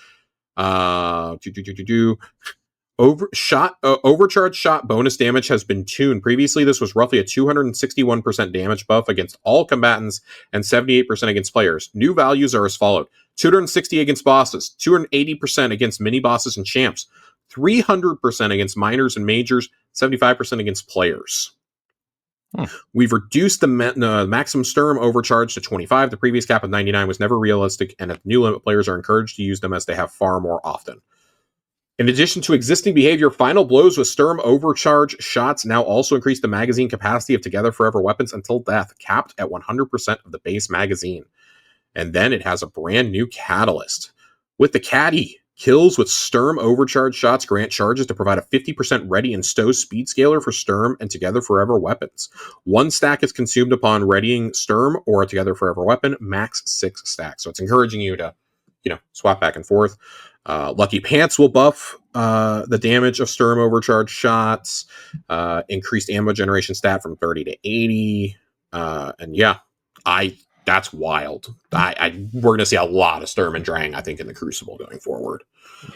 Overcharged shot bonus damage has been tuned. Previously, this was roughly a 261% damage buff against all combatants and 78% against players. New values are as followed: 260 against bosses, 280% against mini bosses and champs, 300% against minors and majors, 75% against players. We've reduced the maximum Sturm overcharge to 25. The previous cap of 99 was never realistic, and at the new limit, players are encouraged to use them as they have far more often. In addition to existing behavior, final blows with Sturm overcharge shots now also increase the magazine capacity of Together Forever weapons until death, capped at 100% of the base magazine. And then it has a brand new catalyst. With the caddy, kills with Sturm overcharge shots grant charges to provide a 50% ready and stow speed scaler for Sturm and Together Forever weapons. 1 stack is consumed upon readying Sturm or a Together Forever weapon, max 6 stacks. So it's encouraging you to, swap back and forth. Lucky Pants will buff the damage of Sturm overcharge shots, increased ammo generation stat from 30 to 80. That's wild. We're going to see a lot of Sturm and Drang, I think, in the Crucible going forward.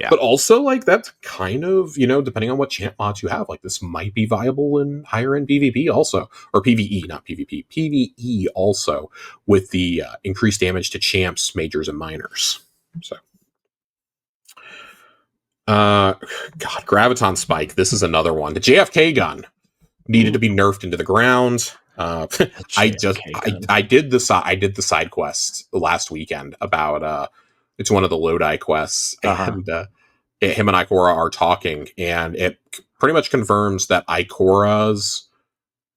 Yeah. But also, that's kind of, depending on what champ mods you have, this might be viable in higher end PvP also, or PvE, not PvP, PvE also, with the increased damage to champs, majors, and minors. So. Graviton Spike. This is another one. The JFK gun needed to be nerfed into the ground. I did the side quest last weekend about it's one of the Lodi quests, and him and Ikora are talking, and it pretty much confirms that Ikora's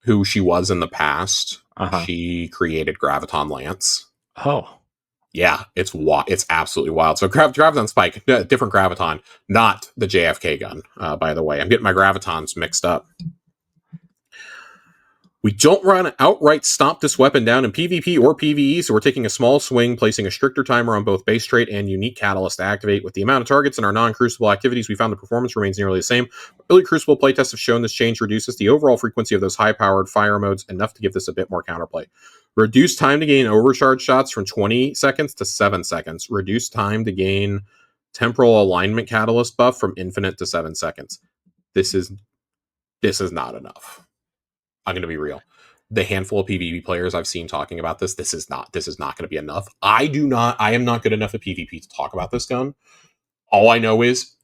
who she was in the past. She created Graviton Lance. Oh. Yeah, it's absolutely wild. So Graviton Spike, different Graviton, not the JFK gun, by the way. I'm getting my Gravitons mixed up. We don't want to outright stomp this weapon down in PvP or PvE, so we're taking a small swing, placing a stricter timer on both base trait and unique catalyst to activate. With the amount of targets in our non-Crucible activities, we found the performance remains nearly the same. Early Crucible playtests have shown this change reduces the overall frequency of those high-powered fire modes enough to give this a bit more counterplay. Reduce time to gain overcharge shots from 20 seconds to 7 seconds. Reduce time to gain temporal alignment catalyst buff from infinite to 7 seconds. This is not enough. I'm going to be real. The handful of PvP players I've seen talking about this is not going to be enough. I am not good enough at PvP to talk about this gun. All I know is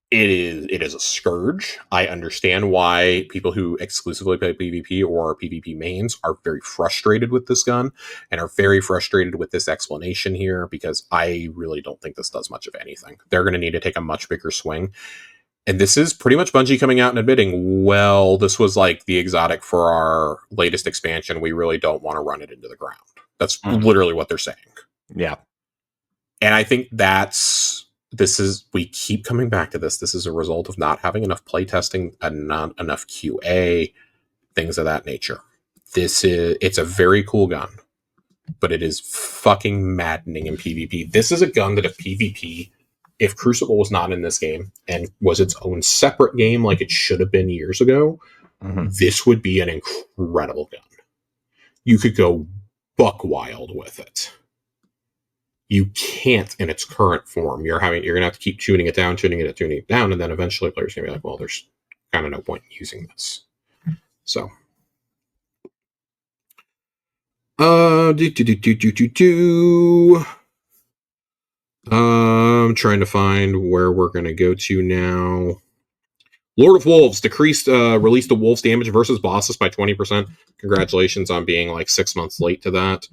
it is a scourge. I understand why people who exclusively play PvP or PvP mains are very frustrated with this gun and are very frustrated with this explanation here, because I really don't think this does much of anything. They're going to need to take a much bigger swing. And this is pretty much Bungie coming out and admitting, well, this was the exotic for our latest expansion. We really don't want to run it into the ground. That's literally what they're saying. Yeah. And I think we keep coming back to this. This is a result of not having enough playtesting and not enough QA, things of that nature. It's a very cool gun, but it is fucking maddening in PvP. This is a gun that if PvP If Crucible was not in this game and was its own separate game like it should have been years ago, this would be an incredible gun. You could go buck wild with it. You can't in its current form. You're gonna have to keep tuning it down, and then eventually players are gonna be like, well, there's kind of no point in using this. So I'm trying to find where we're gonna go to now. Lord of Wolves released the Wolves damage versus bosses by 20%. Congratulations on being like 6 months late to that.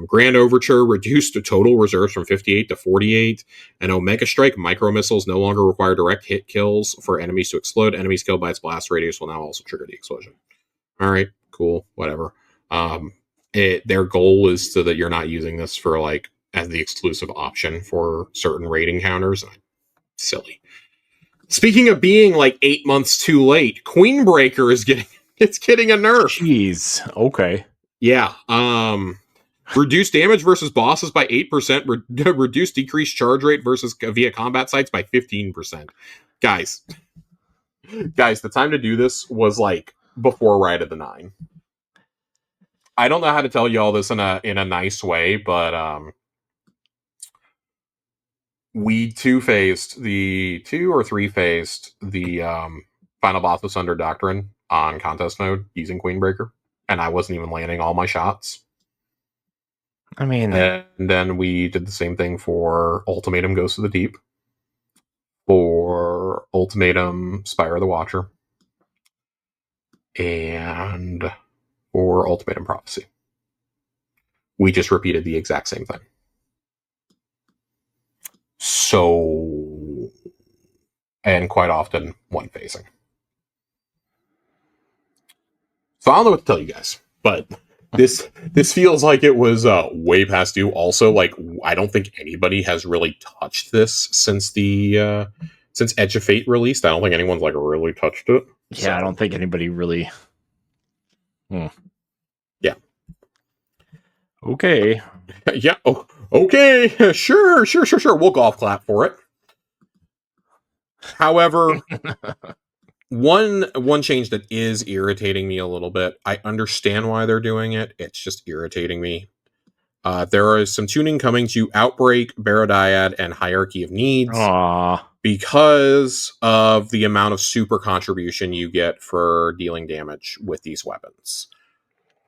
Grand Overture reduced the total reserves from 58 to 48. And Omega Strike micro missiles no longer require direct hit kills for enemies to explode. Enemies killed by its blast radius will now also trigger the explosion. All right, cool, whatever. Their goal is so that you're not using this for like as the exclusive option for certain rating counters. Silly. Speaking of being like 8 months too late, Queenbreaker is getting a nerf. Jeez. Okay. Yeah. Reduced damage versus bosses by 8%. Reduced decreased charge rate versus via combat sites by 15%. Guys, the time to do this was like before Ride of the Nine. I don't know how to tell you all this in a nice way, but we two or three phased the final boss of Sunder Doctrine on contest mode using Queenbreaker, and I wasn't even landing all my shots. I mean, and then we did the same thing for Ultimatum Ghost of the Deep, for Ultimatum Spire of the Watcher, and for Ultimatum Prophecy. We just repeated the exact same thing. So, and quite often one phasing. So I don't know what to tell you guys, but this feels like it was way past due. Also, like I don't think anybody has really touched this since Edge of Fate released. I don't think anyone's like really touched it. Yeah, so. I don't think anybody really. Yeah. Okay. Yeah. Oh, okay. Sure. We'll golf clap for it. However, one change that is irritating me a little bit. I understand why they're doing it. It's just irritating me. There is some tuning coming to Outbreak, Barodiad, and Hierarchy of Needs. Aww. Because of the amount of super contribution you get for dealing damage with these weapons.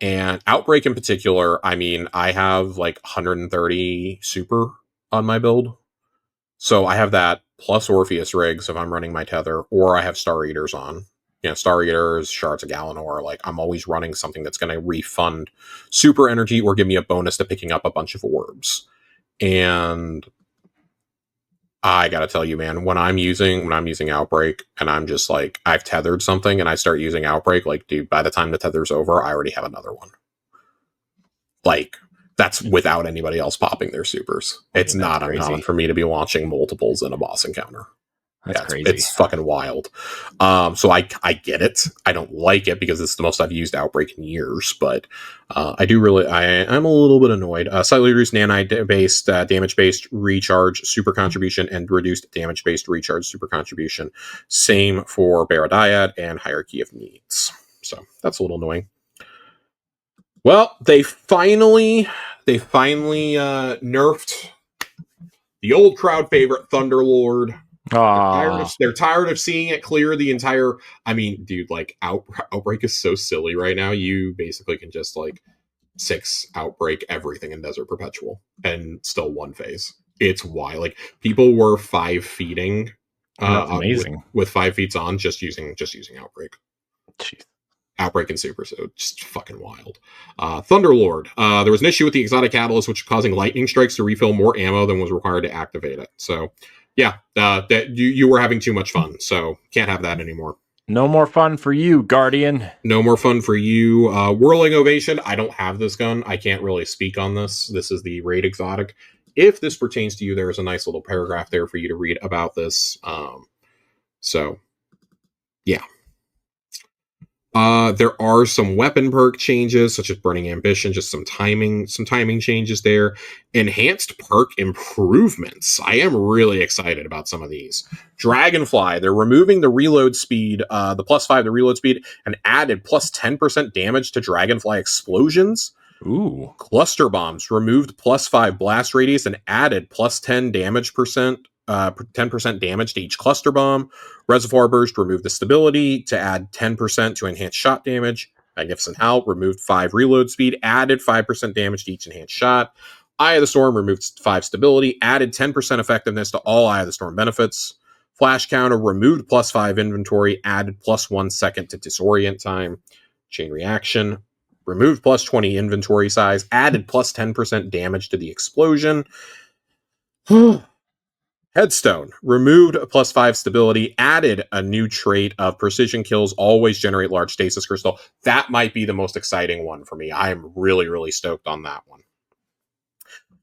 And Outbreak in particular, I mean, I have like 130 super on my build. So I have that plus Orpheus rigs if I'm running my tether, or I have Star Eaters on. You know, Star Eaters, Shards of Galanor, like I'm always running something that's going to refund super energy or give me a bonus to picking up a bunch of orbs. And I gotta tell you, man, when I'm using Outbreak and I'm just like, I've tethered something and I start using Outbreak, like, dude, by the time the tether's over, I already have another one. Like, that's without anybody else popping their supers. It's not uncommon for me to be launching multiples in a boss encounter. That's crazy. It's fucking wild. So I get it. I don't like it because it's the most I've used Outbreak in years, but I'm a little bit annoyed. Slightly reduced nanite-based, damage-based recharge super contribution and reduced damage-based recharge super contribution. Same for Barodiad and Hierarchy of Needs. So that's a little annoying. Well, they finally nerfed the old crowd favorite Thunderlord. They're tired of seeing it clear the entire. I mean, dude, like Outbreak is so silly right now. You basically can just like 6 Outbreak everything in Desert Perpetual and still one phase. It's wild. Like people were 5 feeding. That's amazing. With 5 feats on, just using Outbreak. Jeez. Outbreak and Super, so just fucking wild. Thunderlord. There was an issue with the exotic catalyst, which was causing lightning strikes to refill more ammo than was required to activate it. So, yeah, that you were having too much fun, so can't have that anymore. No more fun for you, Guardian. No more fun for you. Whirling Ovation. I don't have this gun. I can't really speak on this. This is the raid exotic. If this pertains to you, there is a nice little paragraph there for you to read about this. So, yeah. There are some weapon perk changes, such as Burning Ambition, just some timing changes there. Enhanced perk improvements. I am really excited about some of these. Dragonfly, they're removing the reload speed, the +5 to reload speed, and added plus 10% damage to Dragonfly explosions. Ooh. Cluster bombs removed +5 blast radius and added plus 10 damage percent. 10% damage to each cluster bomb. Reservoir Burst removed the stability to add 10% to enhance shot damage. Magnificent Howl removed 5 reload speed, added 5% damage to each enhanced shot. Eye of the Storm removed 5 stability, added 10% effectiveness to all Eye of the Storm benefits. Flash Counter removed +5 inventory, added +1 second to disorient time. Chain Reaction removed +20 inventory size, added +10% damage to the explosion. Headstone removed +5 stability, added a new trait of precision kills always generate large stasis crystal. That might be the most exciting one for me. I am really, really stoked on that one.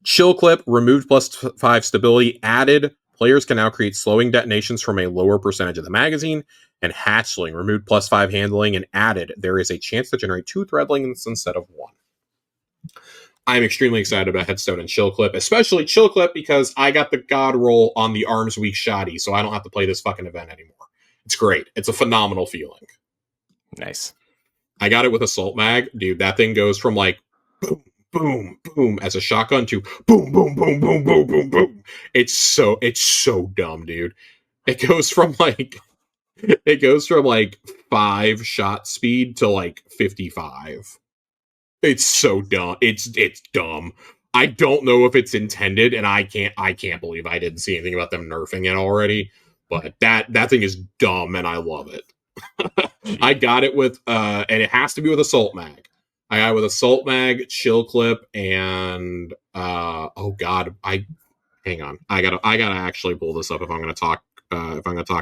Chill Clip removed +5 stability, added players can now create slowing detonations from a lower percentage of the magazine. And Hatchling removed +5 handling and added there is a chance to generate 2 threadlings instead of 1. I'm extremely excited about Headstone and Chill Clip, especially Chill Clip because I got the God roll on the Arms Weak Shoddy, so I don't have to play this fucking event anymore. It's great. It's a phenomenal feeling. Nice. I got it with Assault Mag. Dude, that thing goes from like boom, boom, boom as a shotgun to boom, boom, boom, boom, boom, boom, boom. It's so dumb, dude. It goes from like 5 shot speed to like 55. It's so dumb. It's dumb. I don't know if it's intended, and I can't believe I didn't see anything about them nerfing it already. But that thing is dumb, and I love it. I got it with and it has to be with Assault Mag. I got it with Assault Mag, Chill Clip, and oh god, hang on. I gotta actually pull this up if I'm gonna talk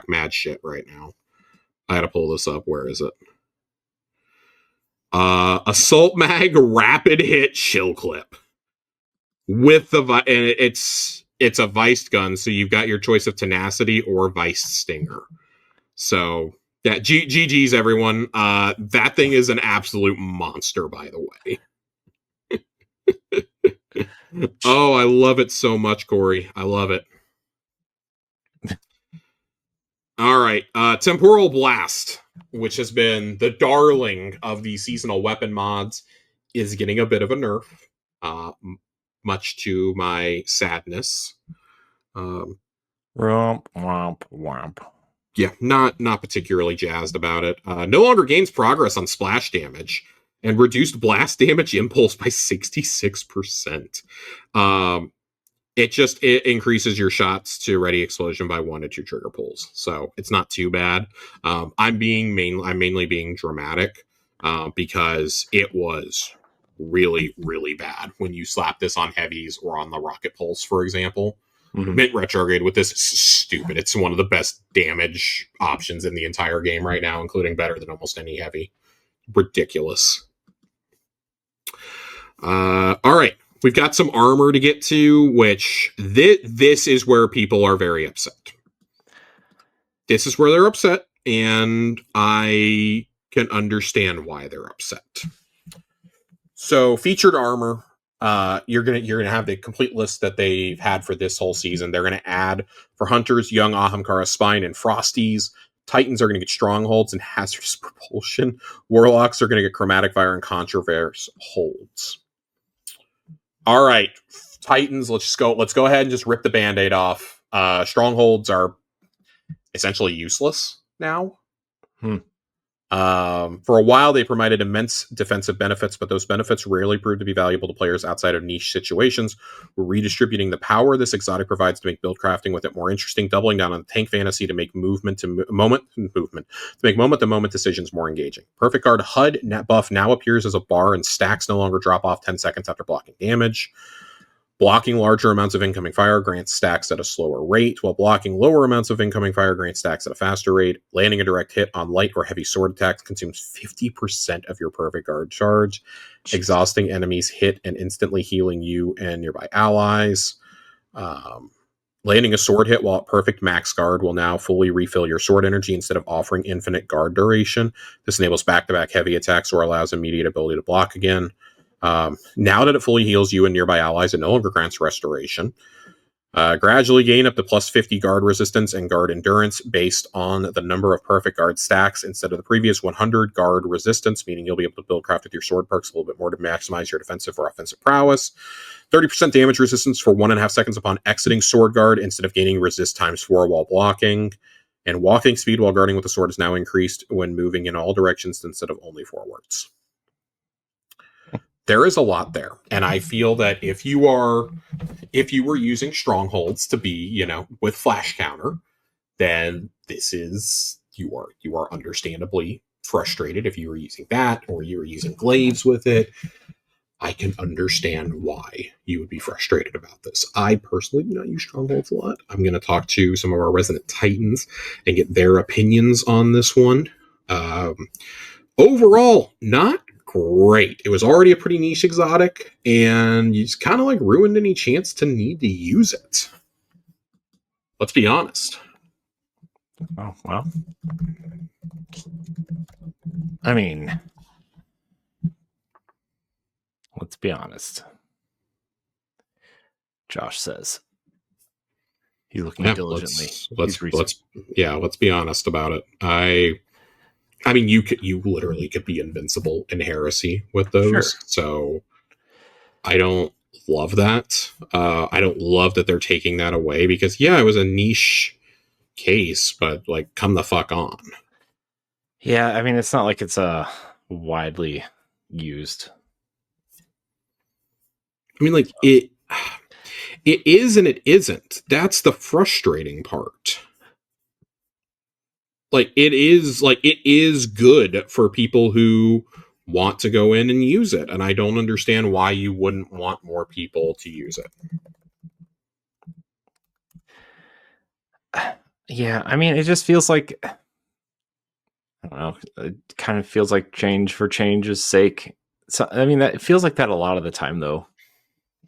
mad shit right now. I gotta pull this up. Where is it? Assault Mag Rapid Hit Chill Clip with the and it's a Viced gun, so you've got your choice of Tenacity or Viced Stinger. So yeah, GG's everyone. That thing is an absolute monster, by the way. Oh, I love it so much, Corey. I love it. All right, Temporal Blast, which has been the darling of the seasonal weapon mods, is getting a bit of a nerf, much to my sadness. Womp, womp, womp. Yeah, not particularly jazzed about it. No longer gains progress on splash damage and reduced blast damage impulse by 66%. It increases your shots to ready explosion by 1 to 2 trigger pulls, so it's not too bad. I'm mainly being dramatic because it was really, really bad when you slap this on heavies or on the rocket pulse, for example. Mm-hmm. Mint Retrograde with this is stupid. It's one of the best damage options in the entire game right now, including better than almost any heavy. Ridiculous. All right. We've got some armor to get to, which this is where people are very upset. This is where they're upset, and I can understand why they're upset. So, featured armor, you're gonna have the complete list that they've had for this whole season. They're gonna add for Hunters, Young Ahamkara Spine, and Frosties. Titans are going to get Strongholds and Hazardous Propulsion. Warlocks are going to get Chromatic Fire and Controverse Holds. All right, Titans, let's go ahead and just rip the Band-Aid off. Strongholds are essentially useless now. For a while, they provided immense defensive benefits, but those benefits rarely proved to be valuable to players outside of niche situations. We're redistributing the power this exotic provides to make build crafting with it more interesting, doubling down on tank fantasy to make moment-to-moment decisions more engaging. Perfect Guard HUD buff now appears as a bar, and stacks no longer drop off 10 seconds after blocking damage. Blocking larger amounts of incoming fire grants stacks at a slower rate, while blocking lower amounts of incoming fire grants stacks at a faster rate. Landing a direct hit on light or heavy sword attacks consumes 50% of your Perfect Guard charge, exhausting enemies hit and instantly healing you and nearby allies. Landing a sword hit while at perfect max guard will now fully refill your sword energy instead of offering infinite guard duration. This enables back-to-back heavy attacks or allows immediate ability to block again. Now that it fully heals you and nearby allies, it no longer grants restoration. Gradually gain up to plus 50 guard resistance and guard endurance based on the number of perfect guard stacks instead of the previous 100 guard resistance, meaning you'll be able to build craft with your sword perks a little bit more to maximize your defensive or offensive prowess. 30% damage resistance for 1.5 seconds upon exiting sword guard instead of gaining resist times 4 while blocking. And walking speed while guarding with the sword is now increased when moving in all directions instead of only forwards. There is a lot there, and I feel that if you were using strongholds to be, with flash counter, then you are understandably frustrated if you were using that or you were using glaives with it. I can understand why you would be frustrated about this. I personally do not use strongholds a lot. I'm going to talk to some of our resident titans and get their opinions on this one. Overall, not great. It was already a pretty niche exotic, and you just kind of ruined any chance to need to use it. Let's be honest. Oh, well. I mean, let's be honest. Josh says he's looking diligently. Let's be honest about it. I mean, you literally could be invincible in Heresy with those. Sure. So I don't love that. I don't love that they're taking that away because, it was a niche case, but come the fuck on. Yeah, I mean, it's not like it's widely used. I mean, it is and it isn't. That's the frustrating part. It is good for people who want to go in and use it, and I don't understand why you wouldn't want more people to use it. Yeah, I mean, it just feels like, I don't know, it kind of feels like change for change's sake. So, I mean, that it feels like that a lot of the time, though.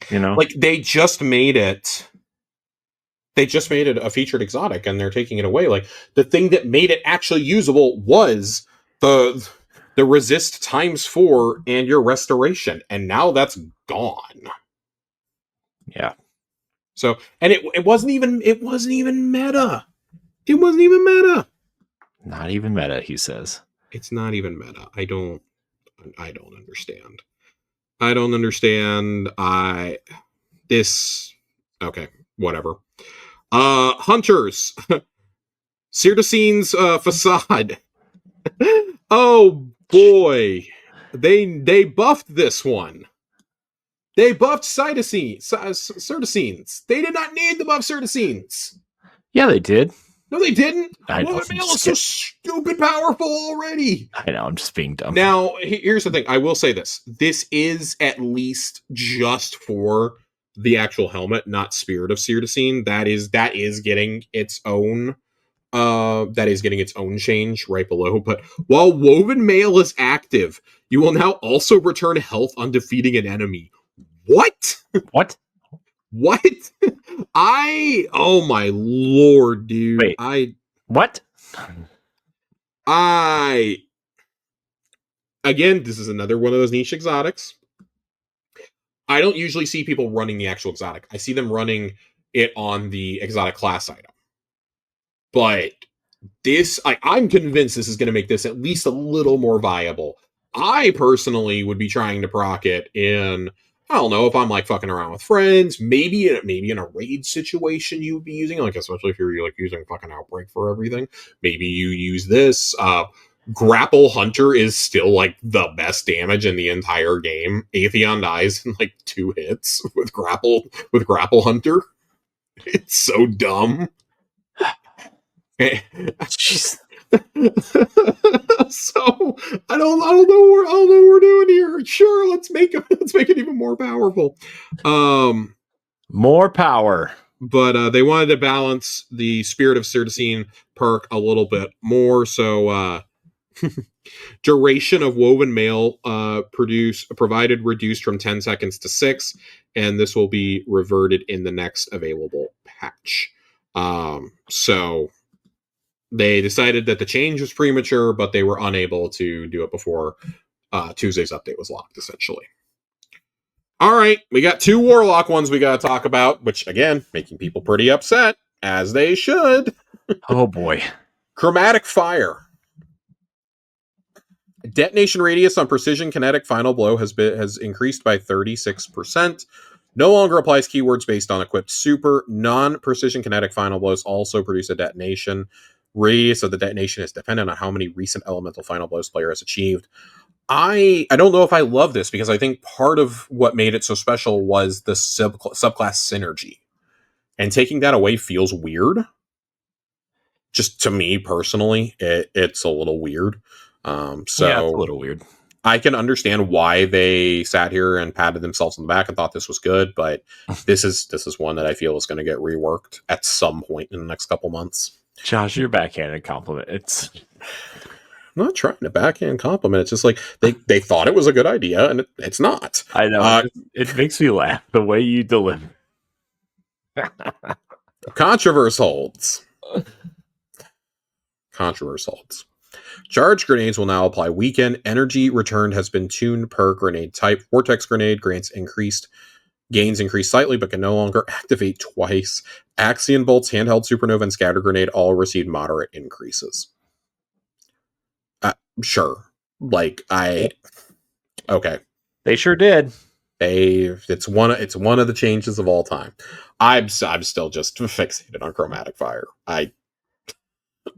They just made it a featured exotic, and they're taking it away. The thing that made it actually usable was the resist times 4 and your restoration, and now that's gone. Yeah. So, and it wasn't even meta. It wasn't even meta. Not even meta, he says. It's not even meta. I don't understand. Okay, whatever. Hunters. Cyrdacine's facade. Oh boy. They buffed this one. They buffed Cyrdacine's. They did not need to buff Cyrdacine's. Yeah, they did. No, they didn't. Woman Mail is so stupid powerful already. I know, I'm just being dumb. Now, here's the thing. I will say this. This is at least just for the actual helmet, not Spirit of Cyrdacian. That is getting its own change right below. But while Woven Mail is active, you will now also return health on defeating an enemy. What? What? Oh my lord, dude. Wait, what? Again, this is another one of those niche exotics. I don't usually see people running the actual exotic. I see them running it on the exotic class item. But I'm convinced this is going to make this at least a little more viable. I personally would be trying to proc it in, I don't know, if I'm fucking around with friends, maybe in a raid situation you would be using, especially if you're using fucking Outbreak for everything. Maybe you use this. Grapple Hunter is still the best damage in the entire game. Atheon dies in 2 hits with Grapple Hunter. It's so dumb. So I don't know what we're doing here. Sure, let's make it even more powerful. More power. But they wanted to balance the Spirit of Cyrdacian perk a little bit more, so Duration of woven mail provided reduced from 10 seconds to 6, and this will be reverted in the next available patch. So they decided that the change was premature, but they were unable to do it before Tuesday's update was locked, essentially. All right, we got 2 Warlock ones we got to talk about, which, again, making people pretty upset, as they should. Oh, boy. Chromatic Fire. Detonation radius on precision kinetic final blow has increased by 36%. No longer applies keywords based on equipped super. Non-precision kinetic final blows also produce a detonation. Radius of the detonation is dependent on how many recent elemental final blows player has achieved. I don't know if I love this, because I think part of what made it so special was the subclass synergy. And taking that away feels weird. Just to me personally, it's a little weird. Yeah, it's a little weird. I can understand why they sat here and patted themselves on the back and thought this was good, but this is one that I feel is going to get reworked at some point in the next couple months. Josh, your backhanded compliment. I'm not trying to backhand compliment. It's just like they thought it was a good idea, and it's not. I know. It makes me laugh the way you deliver. Controverse holds. Charge grenades will now apply weekend. Energy returned has been tuned per grenade type. Vortex grenade gains increased slightly, but can no longer activate twice. Axion bolts, handheld supernova, and scatter grenade all received moderate increases. Sure. Okay. They sure did. It's one of the changes of all time. I'm still just fixated on Chromatic Fire.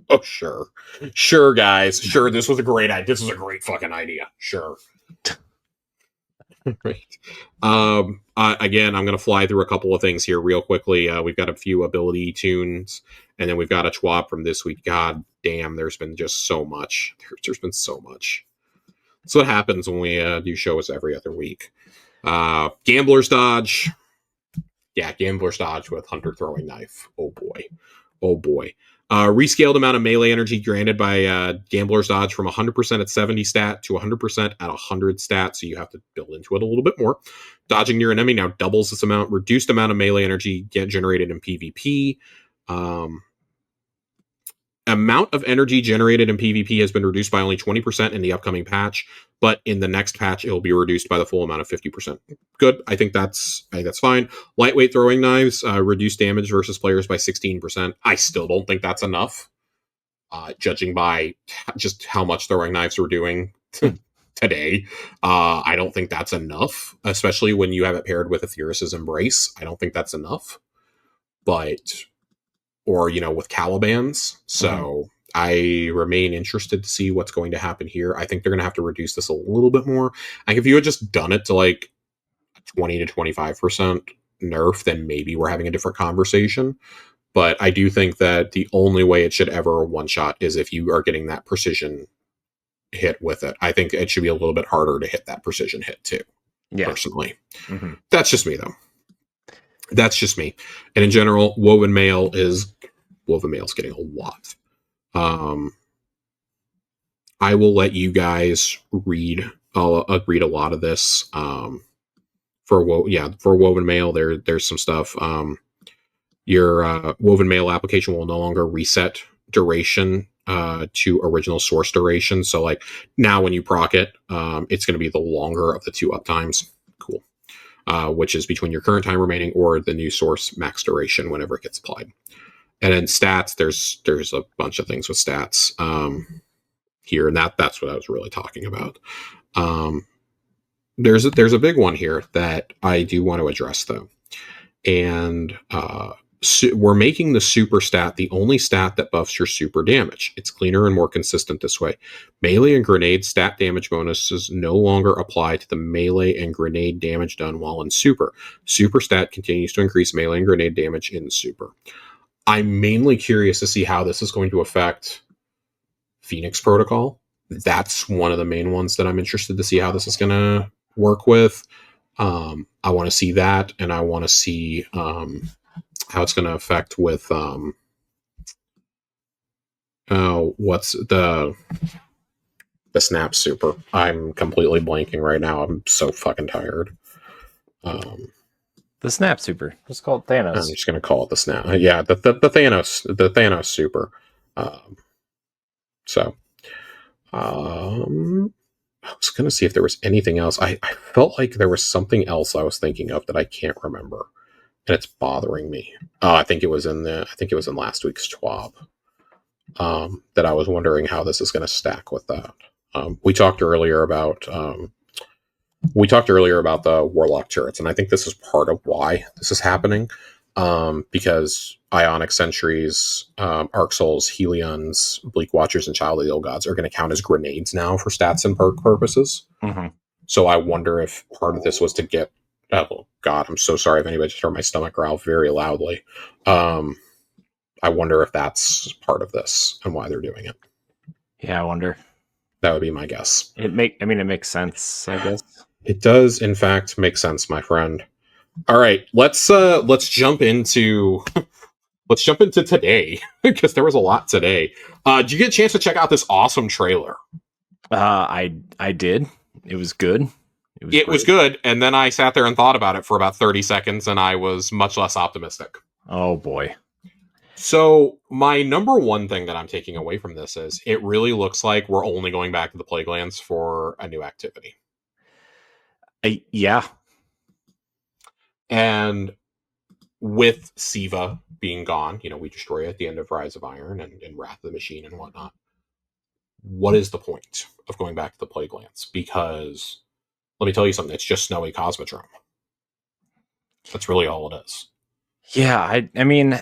Oh, sure, guys. Sure, this was a great idea. This was a great fucking idea. Sure. Right. Again, I'm going to fly through a couple of things here real quickly. We've got a few ability tunes, and then we've got a TWAP from this week. God damn, there's been just so much. There's been so much. That's what happens when we do shows every other week. Gambler's Dodge. Yeah, Gambler's Dodge with Hunter Throwing Knife. Oh, boy. Rescaled amount of melee energy granted by Gambler's Dodge from 100% at 70 stat to 100% at 100 stat, so you have to build into it a little bit more. Dodging near an enemy now doubles this amount. Reduced amount of melee energy generated in PvP. Amount of energy generated in PvP has been reduced by only 20% in the upcoming patch, but in the next patch, it will be reduced by the full amount of 50%. Good. I think that's fine. Lightweight throwing knives, reduced damage versus players by 16%. I still don't think that's enough, judging by just how much throwing knives we're doing today. I don't think that's enough, especially when you have it paired with Aetherius' Embrace. I don't think that's enough. Or, with Calibans. So I remain interested to see what's going to happen here. I think they're going to have to reduce this a little bit more. Like, if you had just done it to like 20 to 25% nerf, then maybe we're having a different conversation. But I do think that the only way it should ever one-shot is if you are getting that precision hit with it. I think it should be a little bit harder to hit that precision hit too, personally. Mm-hmm. That's just me, though. That's just me. And in general, Woven Mail is getting a lot. I will let you guys read a lot of this. For Woven Mail, there's some stuff. Your Woven Mail application will no longer reset duration to original source duration. So like now when you proc it, it's going to be the longer of the 2 uptimes. Cool. Which is between your current time remaining or the new source max duration whenever it gets applied. And then stats, there's a bunch of things with stats here, and that's what I was really talking about. There's a big one here that I do want to address, though. And we're making the super stat the only stat that buffs your super damage. It's cleaner and more consistent this way. Melee and grenade stat damage bonuses no longer apply to the melee and grenade damage done while in super. Super stat continues to increase melee and grenade damage in super. I'm mainly curious to see how this is going to affect Phoenix Protocol. That's one of the main ones that I'm interested to see how this is going to work with. I want to see that, and I want to see how it's going to affect with what's the The Snap Super. I'm completely blanking right now. I'm so fucking tired. The Snap Super. Let's call it Thanos. I'm just gonna call it the Snap. Yeah, the Thanos Super. So, I was gonna see if there was anything else. I felt like there was something else I was thinking of that I can't remember, and it's bothering me. I think it was in last week's TWAB. That I was wondering how this is going to stack with that. We talked earlier about the Warlock turrets, and I think this is part of why this is happening. Because Ionic Sentries, Arc Souls, Helions, Bleak Watchers, and Child of the Old Gods are going to count as grenades now for stats and perk purposes. Mm-hmm. So I wonder if part of this was to get. Oh God, I'm so sorry if anybody just heard my stomach growl very loudly. I wonder if that's part of this and why they're doing it. Yeah, I wonder. That would be my guess. It makes sense, I guess. It does, in fact, make sense, my friend. All right, let's jump into today because there was a lot today. Did you get a chance to check out this awesome trailer? I did. It was good. It was good, and then I sat there and thought about it for about 30 seconds, and I was much less optimistic. Oh boy. So my number one thing that I'm taking away from this is it really looks like we're only going back to the Plaguelands for a new activity. Yeah. And with Siva being gone, we destroy it at the end of Rise of Iron and Wrath of the Machine and whatnot. What is the point of going back to the Plaguelands? Because let me tell you something, it's just snowy Cosmodrome. That's really all it is. Yeah, I mean,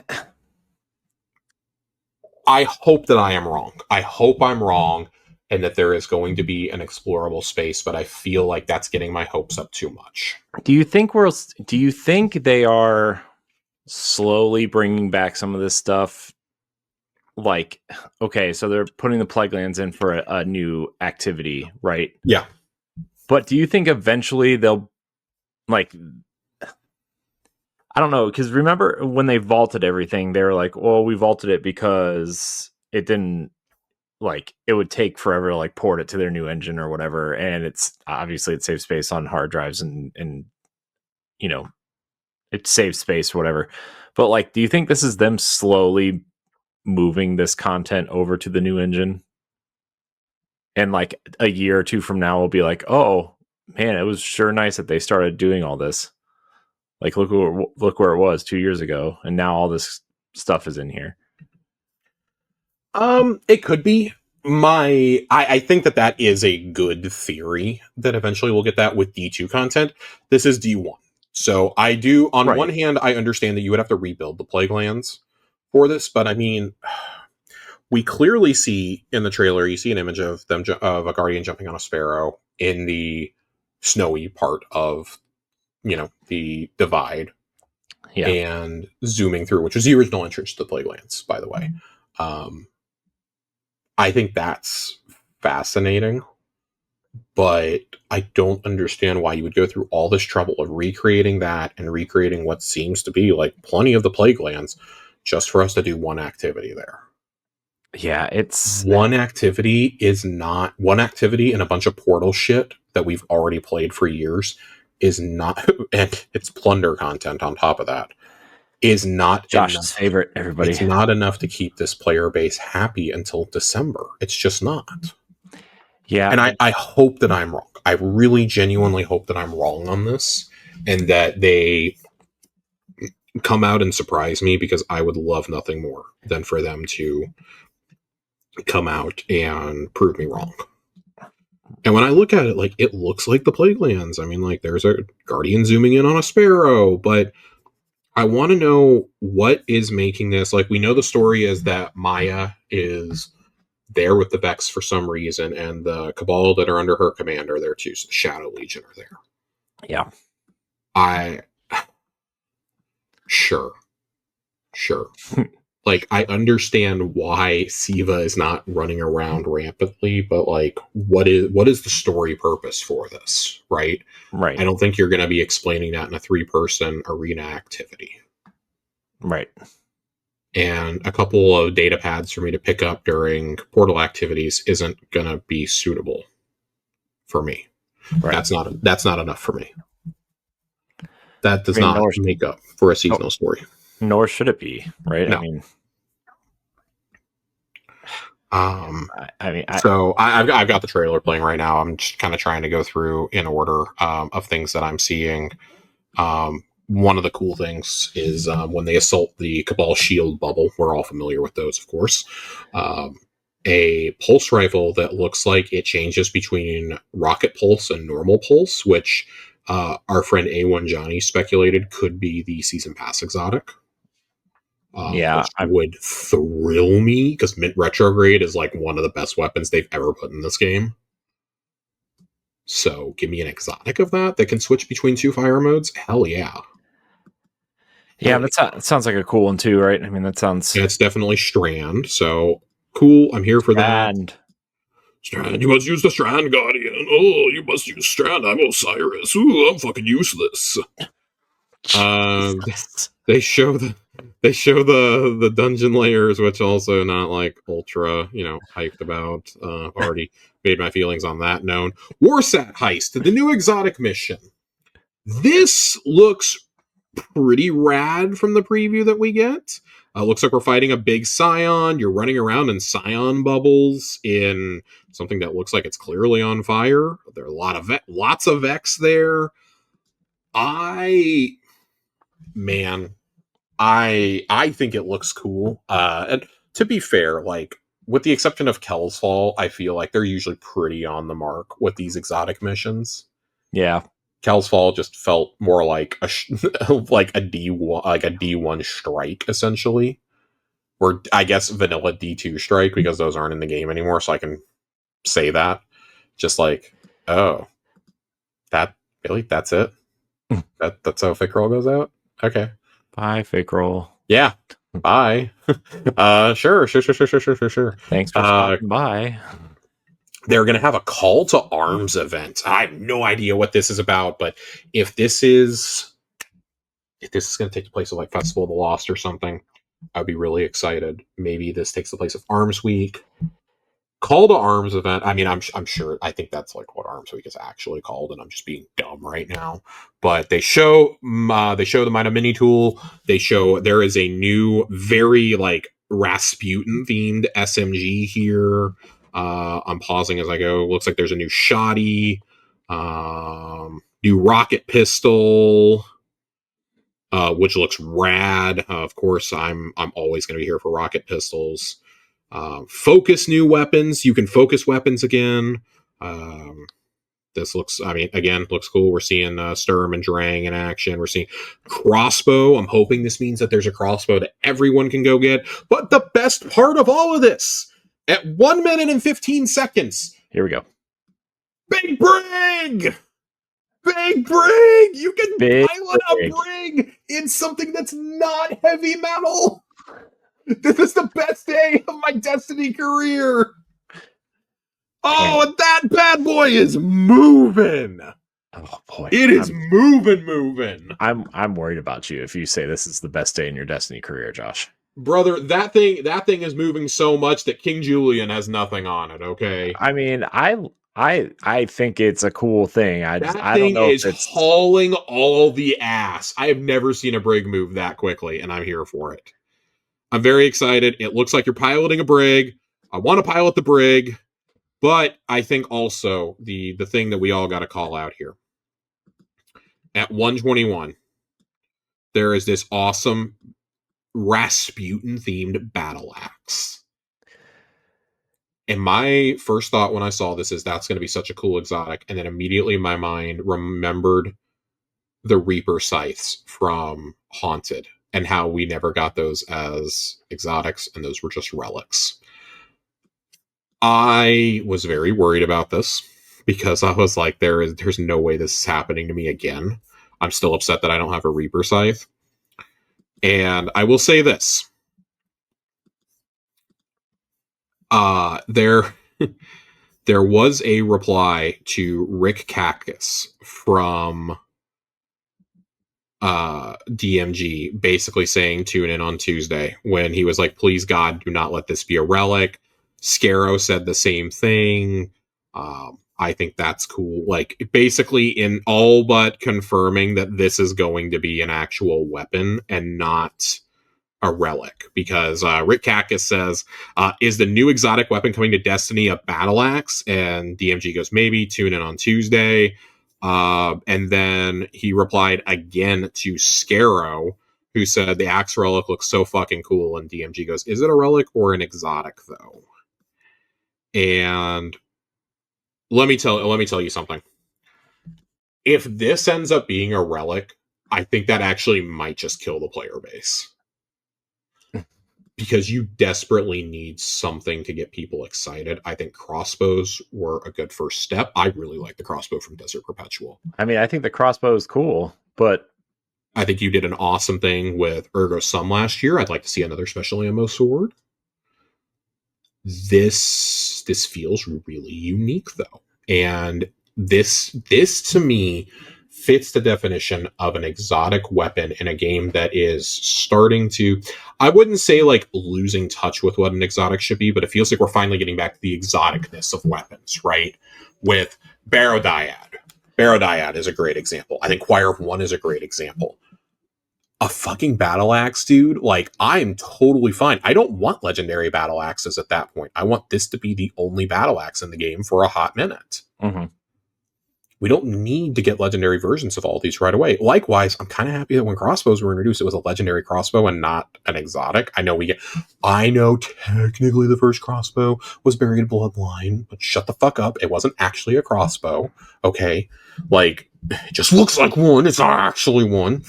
I hope that I am wrong. I hope I'm wrong and that there is going to be an explorable space, but I feel like that's getting my hopes up too much. Do you think they are slowly bringing back some of this stuff? Like, okay, so they're putting the Plaguelands in for a new activity, right? Yeah. But do you think eventually they'll, like, I don't know, because remember when they vaulted everything, they were like, well, we vaulted it because it didn't, like, it would take forever to, like, port it to their new engine or whatever, and it's, obviously, it saves space on hard drives and it saves space or whatever. But, like, do you think this is them slowly moving this content over to the new engine? And, like, a year or two from now, we'll be like, oh, man, it was sure nice that they started doing all this. Like, look where it was 2 years ago, and now all this stuff is in here. It could be. I think that is a good theory that eventually we'll get that with D2 content. This is D1. So I do, on one hand, I understand that you would have to rebuild the Plaguelands for this, but I mean, we clearly see in the trailer, you see an image of of a Guardian jumping on a Sparrow in the snowy part of the divide, and zooming through, which was the original entrance to the Plaguelands, by the way. I think that's fascinating, but I don't understand why you would go through all this trouble of recreating that and recreating what seems to be like plenty of the Plaguelands just for us to do one activity there. Yeah, it's one activity and a bunch of portal shit that we've already played for years is not, and it's plunder content on top of that, is not Josh's favorite, everybody. It's not enough to keep this player base happy until December. It's just not. Yeah. And I hope that I'm wrong. I really genuinely hope that I'm wrong on this and that they come out and surprise me, because I would love nothing more than for them to come out and prove me wrong. And when I look at it, like, it looks like the Plaguelands. I mean, like, there's a Guardian zooming in on a Sparrow, but I want to know what is making this. Like, we know the story is that Maya is there with the Vex for some reason, and the Cabal that are under her command are there too. So the Shadow Legion are there. Yeah. Sure. Like, I understand why Siva is not running around rampantly, but, like, what is the story purpose for this, right? Right. I don't think you're going to be explaining that in a 3-person arena activity. Right. and a couple of data pads for me to pick up during portal activities isn't going to be suitable for me. Right. That's not enough for me. That does not make up for a seasonal story. Nor should it be, right? No. So I've got the trailer playing right now. I'm just kind of trying to go through in order of things that I'm seeing. One of the cool things is when they assault the Cabal shield bubble. We're all familiar with those, of course. A pulse rifle that looks like it changes between rocket pulse and normal pulse, which our friend A1 Johnny speculated could be the season pass exotic. Which would thrill me because Mint Retrograde is like one of the best weapons they've ever put in this game. So give me an exotic of that can switch between 2 fire modes. Hell yeah. Yeah, that sounds like a cool one too, right? That sounds... Yeah, it's definitely Strand, so cool. I'm here for that. Strand, you must use the Strand Guardian. Oh, you must use Strand. I'm Osiris. Ooh, I'm fucking useless. They show the dungeon layers, which also not like ultra, hyped about. Already made my feelings on that known. Warsat Heist, the new exotic mission. This looks pretty rad from the preview that we get. Looks like we're fighting a big Scion. You're running around in Scion bubbles in something that looks like it's clearly on fire. There are lots of Vex there. I think it looks cool. And to be fair, like with the exception of Kel's Fall, I feel like they're usually pretty on the mark with these exotic missions. Yeah. Kel's Fall just felt more like a D1 strike essentially, or I guess vanilla D2 strike because those aren't in the game anymore. So I can say that just like, oh, that's it. That's how Fake Roll goes out. Okay. Bye, Fake Roll. Yeah. Bye. Sure. Thanks for stopping by. They're going to have a call to arms event. I have no idea what this is about, but if this is going to take the place of like Festival of the Lost or something, I'd be really excited. Maybe this takes the place of Arms Week. Call to arms event. I'm sure. I think that's like what Arms Week is actually called, and I'm just being dumb right now. But they show the Mina Mini tool. They show there is a new, very like Rasputin themed SMG here. I'm pausing as I go. Looks like there's a new shotty, new rocket pistol, which looks rad. Of course, I'm always going to be here for rocket pistols. Focus new weapons. You can focus weapons again. This looks, looks cool. We're seeing Sturm and Drang in action. We're seeing crossbow. I'm hoping this means that there's a crossbow that everyone can go get. But the best part of all of this, at 1 minute and 15 seconds. Here we go. Big Brig! Big Brig! You can pilot a Brig in something that's not heavy metal! This is the best day of my Destiny career! Oh, and that bad boy is moving! Oh boy. It is moving. I'm worried about you if you say this is the best day in your Destiny career, Josh. Brother, that thing is moving so much that King Julian has nothing on it, okay? I think it's a cool thing. I don't know if it's hauling all the ass. I have never seen a Brig move that quickly, and I'm here for it. I'm very excited. It looks like you're piloting a Brig. I want to pilot the Brig, but I think also the thing that we all got to call out here. At 121, there is this awesome Rasputin-themed battle axe. And my first thought when I saw this is that's going to be such a cool exotic. And then immediately my mind remembered the Reaper scythes from Haunted and how we never got those as exotics and those were just relics. I was very worried about this because I was like, there's no way this is happening to me again. I'm still upset that I don't have a Reaper scythe. And I will say this. There was a reply to Rick Cactus from DMG basically saying tune in on Tuesday when he was like, please God, do not let this be a relic. Scarrow said the same thing. I think that's cool. Like, basically in all but confirming that this is going to be an actual weapon and not a relic, because Rick Kakis says, is the new exotic weapon coming to Destiny a battle axe? And DMG goes, maybe, tune in on Tuesday. And then he replied again to Scarrow, who said the axe relic looks so fucking cool. And DMG goes, is it a relic or an exotic though? And let me tell you something. If this ends up being a relic, I think that actually might just kill the player base. Because you desperately need something to get people excited. I think crossbows were a good first step. I really like the crossbow from Desert Perpetual. I mean, I think the crossbow is cool, but I think you did an awesome thing with Ergo Sum last year. I'd like to see another special ammo sword. This feels really unique, though. And this to me fits the definition of an exotic weapon in a game that is starting to, I wouldn't say like losing touch with what an exotic should be, but it feels like we're finally getting back to the exoticness of weapons, right? With Barodiad. Barodiad is a great example. I think Choir of One is a great example. A fucking battle axe, dude, like, I'm totally fine. I don't want legendary battle axes at that point. I want this to be the only battle axe in the game for a hot minute. Mm-hmm. We don't need to get legendary versions of all these right away. Likewise, I'm kind of happy that when crossbows were introduced, it was a legendary crossbow and not an exotic. I know technically the first crossbow was Buried Bloodline, but shut the fuck up. It wasn't actually a crossbow. Okay. Like, it just looks like one. It's not actually one.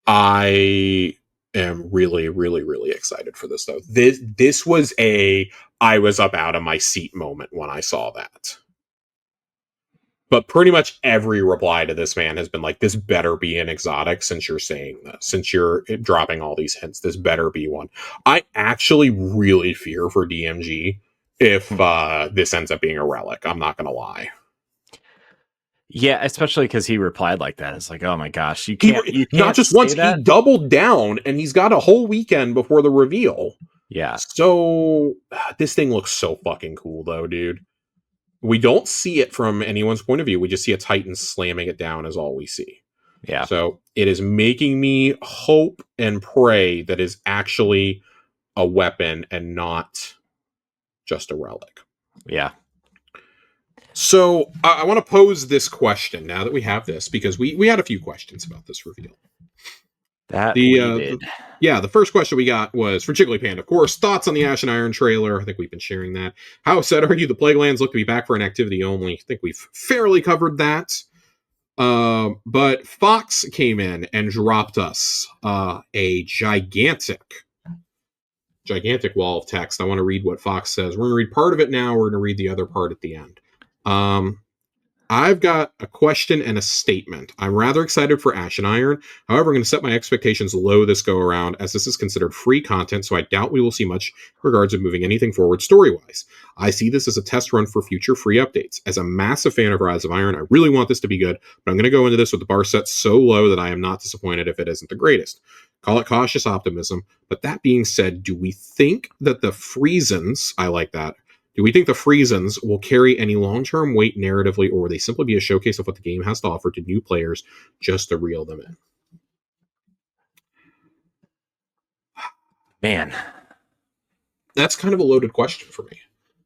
I am really, really, really excited for this, though. This was I was up out of my seat moment when I saw that. But pretty much every reply to this man has been like, this better be an exotic since you're saying this. Since you're dropping all these hints, this better be one. I actually really fear for DMG if this ends up being a relic. I'm not going to lie. Yeah, especially because he replied like that. It's like, oh my gosh, you can't not just once, he doubled down, and he's got a whole weekend before the reveal. Yeah. So this thing looks so fucking cool, though, dude. We don't see it from anyone's point of view. We just see a Titan slamming it down is all we see. Yeah. So it is making me hope and pray that is actually a weapon and not just a relic. Yeah. So I want to pose this question now that we have this, because we had a few questions about this reveal. The first question we got was for Jigglypanda, of course. Thoughts on the Ash and Iron trailer? I think we've been sharing that. How upset are you? The Plaguelands look to be back for an activity only. I think we've fairly covered that. But Fox came in and dropped us a gigantic wall of text. I want to read what Fox says. We're going to read part of it now. We're going to read the other part at the end. I've got a question and a statement. I'm rather excited for Ash and Iron. However, I'm going to set my expectations low this go around, as this is considered free content, so I doubt we will see much in regards of moving anything forward story-wise. I see this as a test run for future free updates. As a massive fan of Rise of Iron, I really want this to be good, but I'm going to go into this with the bar set so low that I am not disappointed if it isn't the greatest. Call it cautious optimism, but that being said, do we think that the Friesens, I like that, do we think the Friesens will carry any long-term weight narratively, or will they simply be a showcase of what the game has to offer to new players just to reel them in? Man. That's kind of a loaded question for me,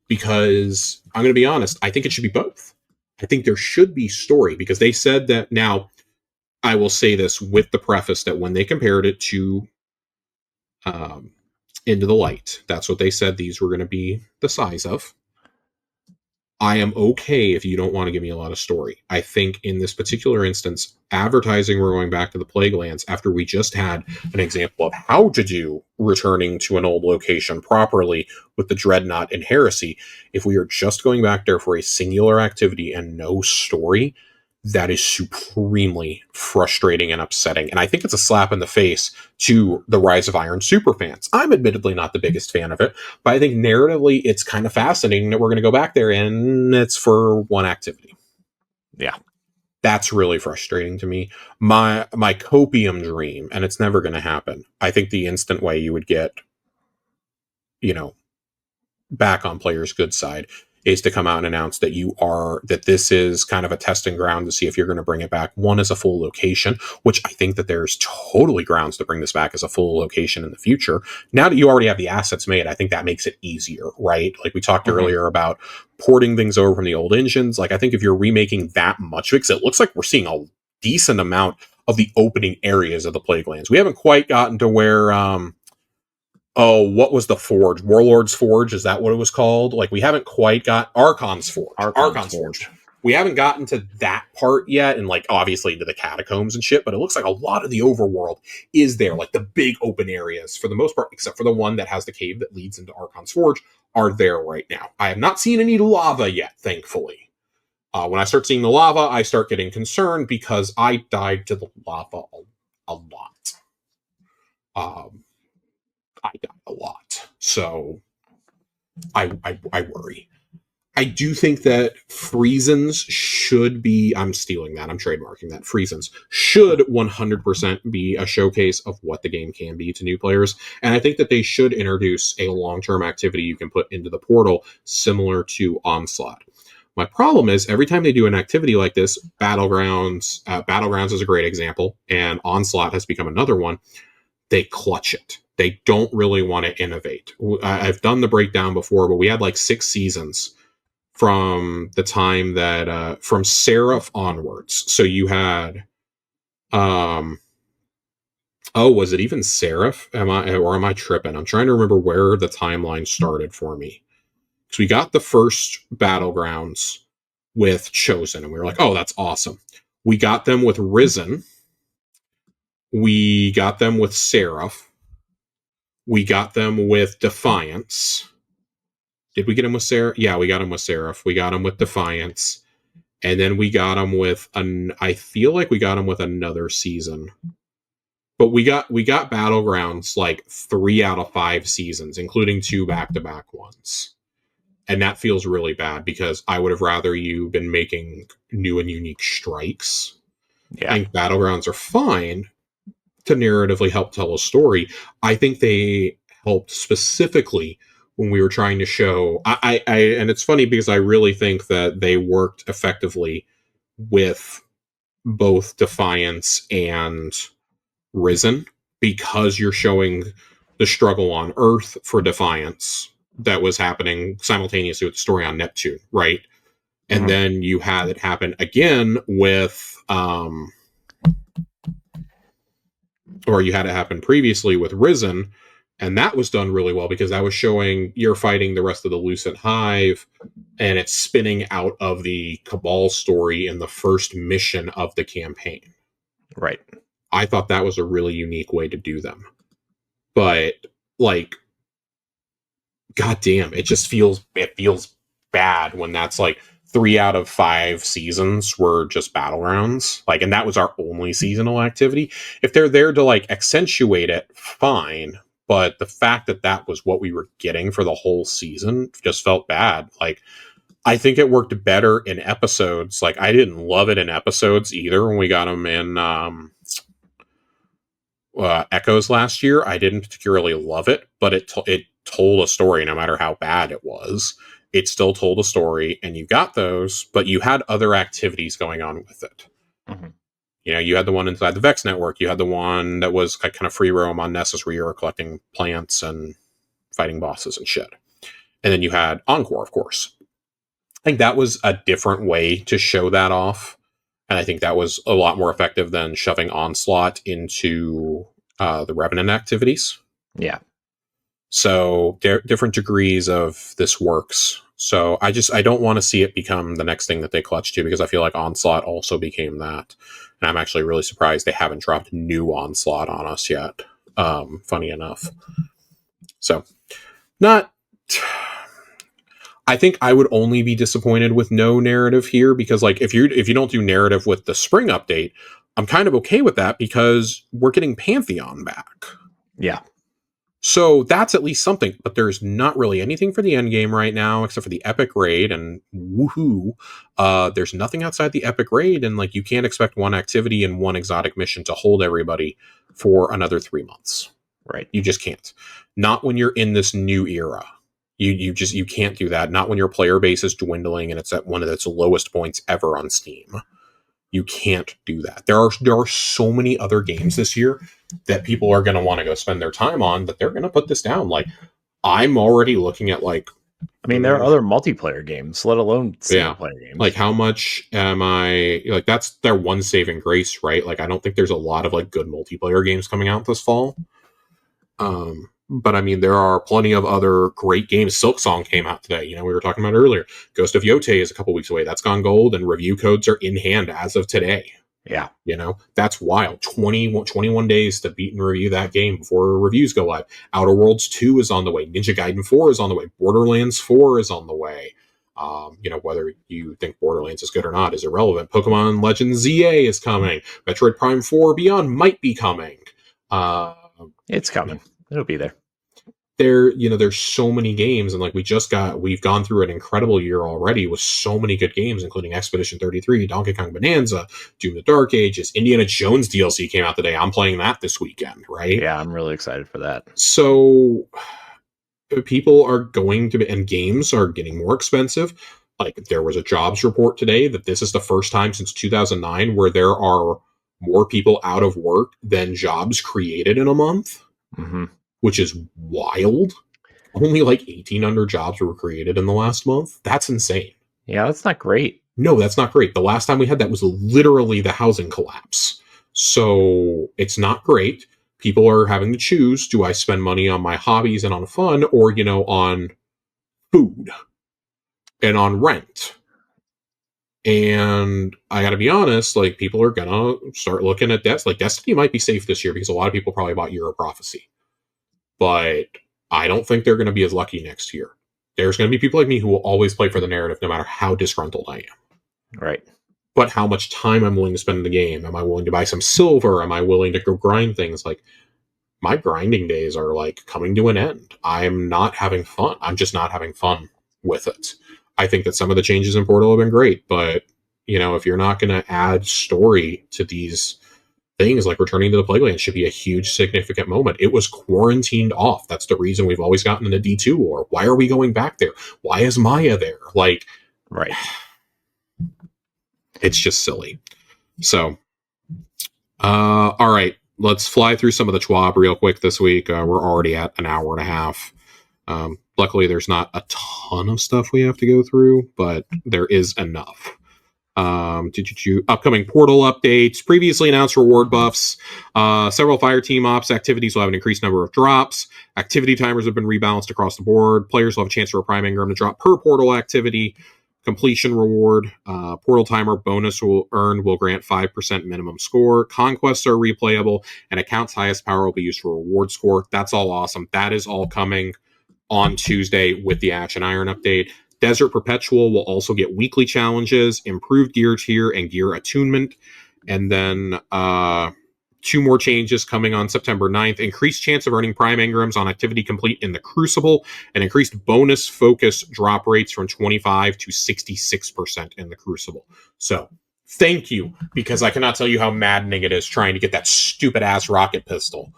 because I'm going to be honest, I think it should be both. I think there should be story, because they said that. Now, I will say this with the preface that when they compared it to Into the Light, that's what they said these were going to be the size of. I am okay if you don't want to give me a lot of story. I think in this particular instance, advertising, we're going back to the Plaguelands after we just had an example of how to do returning to an old location properly with the Dreadnought and Heresy. If we are just going back there for a singular activity and no story, that is supremely frustrating and upsetting. And I think it's a slap in the face to the Rise of Iron superfans. I'm admittedly not the biggest fan of it, but I think narratively it's kind of fascinating that we're going to go back there and it's for one activity. Yeah. That's really frustrating to me. My copium dream, and it's never going to happen. I think the instant way you would get, back on players' good side is to come out and announce that this is kind of a testing ground to see if you're going to bring it back. One is a full location, which I think that there's totally grounds to bring this back as a full location in the future. Now that you already have the assets made, I think that makes it easier, right? Like we talked earlier about porting things over from the old engines. Like I think if you're remaking that much, because it looks like we're seeing a decent amount of the opening areas of the Plague Lands. We haven't quite gotten to where, what was the Forge? Warlord's Forge? Is that what it was called? Like, we haven't quite got Archon's Forge. Archon's Forge. We haven't gotten to that part yet, and, like, obviously to the catacombs and shit, but it looks like a lot of the overworld is there. Like, the big open areas, for the most part, except for the one that has the cave that leads into Archon's Forge, are there right now. I have not seen any lava yet, thankfully. When I start seeing the lava, I start getting concerned because I died to the lava a lot. I died a lot. So I worry. I do think that Friesens should be, I'm stealing that, I'm trademarking that, Friesens should 100% be a showcase of what the game can be to new players. And I think that they should introduce a long-term activity you can put into the portal similar to Onslaught. My problem is every time they do an activity like this, Battlegrounds is a great example, and Onslaught has become another one, they clutch it. They don't really want to innovate. I've done the breakdown before, but we had like 6 seasons from the time that, from Seraph onwards. So you had, was it even Seraph? Am I tripping? I'm trying to remember where the timeline started for me. So we got the first Battlegrounds with Chosen, and we were like, oh, that's awesome. We got them with Risen. We got them with Seraph. We got them with Defiance. Did we get them with Seraph? Yeah, we got them with Seraph. We got them with Defiance. And then we got them with I feel like we got them with another season. But we got Battlegrounds like 3 out of 5 seasons, including 2 back-to-back ones. And that feels really bad because I would have rather you been making new and unique strikes. Yeah. I think Battlegrounds are fine to narratively help tell a story. I think they helped specifically when we were trying to show, and it's funny because I really think that they worked effectively with both Defiance and Risen, because you're showing the struggle on Earth for Defiance that was happening simultaneously with the story on Neptune, right? And then you had it happen again with, or you had it happen previously with Risen, and that was done really well because that was showing you're fighting the rest of the Lucent Hive, and it's spinning out of the Cabal story in the first mission of the campaign. Right. I thought that was a really unique way to do them. But, like, goddamn, it feels bad when that's like 3 out of 5 seasons were just Battlegrounds. Like, and that was our only seasonal activity. If they're there to like accentuate it, fine. But the fact that that was what we were getting for the whole season just felt bad. Like, I think it worked better in episodes. Like, I didn't love it in episodes either when we got them in Echoes last year. I didn't particularly love it, but it told a story no matter how bad it was. It still told a story, and you got those, but you had other activities going on with it. Mm-hmm. You know, you had the one inside the Vex network. You had the one that was kind of free roam on Nessus where you were collecting plants and fighting bosses and shit. And then you had Encore, of course. I think that was a different way to show that off. And I think that was a lot more effective than shoving Onslaught into the Revenant activities. Yeah. So different degrees of this works. So I don't want to see it become the next thing that they clutch to, because I feel like Onslaught also became that. And I'm actually really surprised they haven't dropped new Onslaught on us yet. Funny enough. So I think I would only be disappointed with no narrative here, because like if you don't do narrative with the spring update, I'm kind of okay with that because we're getting Pantheon back. Yeah. So that's at least something, but there's not really anything for the end game right now except for the epic raid, and woohoo, there's nothing outside the epic raid, and like you can't expect one activity and one exotic mission to hold everybody for another 3 months. Right. You just can't. Not when you're in this new era. You can't do that. Not when your player base is dwindling and it's at one of its lowest points ever on Steam. You can't do that. There are so many other games this year that people are going to want to go spend their time on that they're going to put this down. Like, I'm already looking at like, I mean, there are other multiplayer games, let alone single player games. Like, how much am I like? That's their one saving grace, right? Like, I don't think there's a lot of like good multiplayer games coming out this fall. But I mean, there are plenty of other great games. Silk Song came out today. You know, we were talking about earlier. Ghost of Yotei is a couple weeks away. That's gone gold, and review codes are in hand as of today. Yeah. You know, that's wild. 21 days to beat and review that game before reviews go live. Outer Worlds 2 is on the way. Ninja Gaiden 4 is on the way. Borderlands 4 is on the way. You know, whether you think Borderlands is good or not is irrelevant. Pokemon Legends ZA is coming. Metroid Prime 4 Beyond might be coming. It's coming. It'll be there. There's so many games, and like we've gone through an incredible year already with so many good games, including Expedition 33, Donkey Kong Bonanza, Doom the Dark Ages, Indiana Jones DLC came out today. I'm playing that this weekend, right? Yeah, I'm really excited for that. So people are going to be, and games are getting more expensive. Like, there was a jobs report today that this is the first time since 2009 where there are more people out of work than jobs created in a month. Mm-hmm. Which is wild. Only like 1,800 jobs were created in the last month. That's insane. Yeah, that's not great. No, that's not great. The last time we had that was literally the housing collapse. So it's not great. People are having to choose, do I spend money on my hobbies and on fun, or, you know, on food and on rent? And I gotta be honest, like, people are gonna start looking at that. Like, Destiny might be safe this year because a lot of people probably bought Year of Prophecy. But I don't think they're going to be as lucky next year. There's going to be people like me who will always play for the narrative no matter how disgruntled I am. Right. But how much time I'm willing to spend in the game. Am I willing to buy some silver? Am I willing to go grind things? Like, my grinding days are like coming to an end. I'm not having fun. I'm just not having fun with it. I think that some of the changes in Portal have been great, but, you know, if you're not going to add story to these things, like returning to the Plaguelands should be a huge significant moment. It was quarantined off. That's the reason we've always gotten in a D2 war. Why are we going back there? Why is Maya there? Like, right. It's just silly. So, all right, let's fly through some of the TWAB real quick this week. We're already at an hour and a half. Luckily, there's not a ton of stuff we have to go through, but there is enough. Upcoming Portal updates, previously announced reward buffs, several fire team ops activities will have an increased number of drops, activity timers have been rebalanced across the board, players will have a chance for a prime engram to drop per portal activity, completion reward, portal timer bonus will grant 5% minimum score, conquests are replayable, and accounts highest power will be used for reward score. That's all awesome. That is all coming on Tuesday with the Ash and Iron update. Desert Perpetual will also get weekly challenges, improved gear tier, and gear attunement. And then 2 more changes coming on September 9th. Increased chance of earning prime engrams on activity complete in the Crucible, and increased bonus focus drop rates from 25 to 66% in the Crucible. So, thank you, because I cannot tell you how maddening it is trying to get that stupid-ass rocket pistol.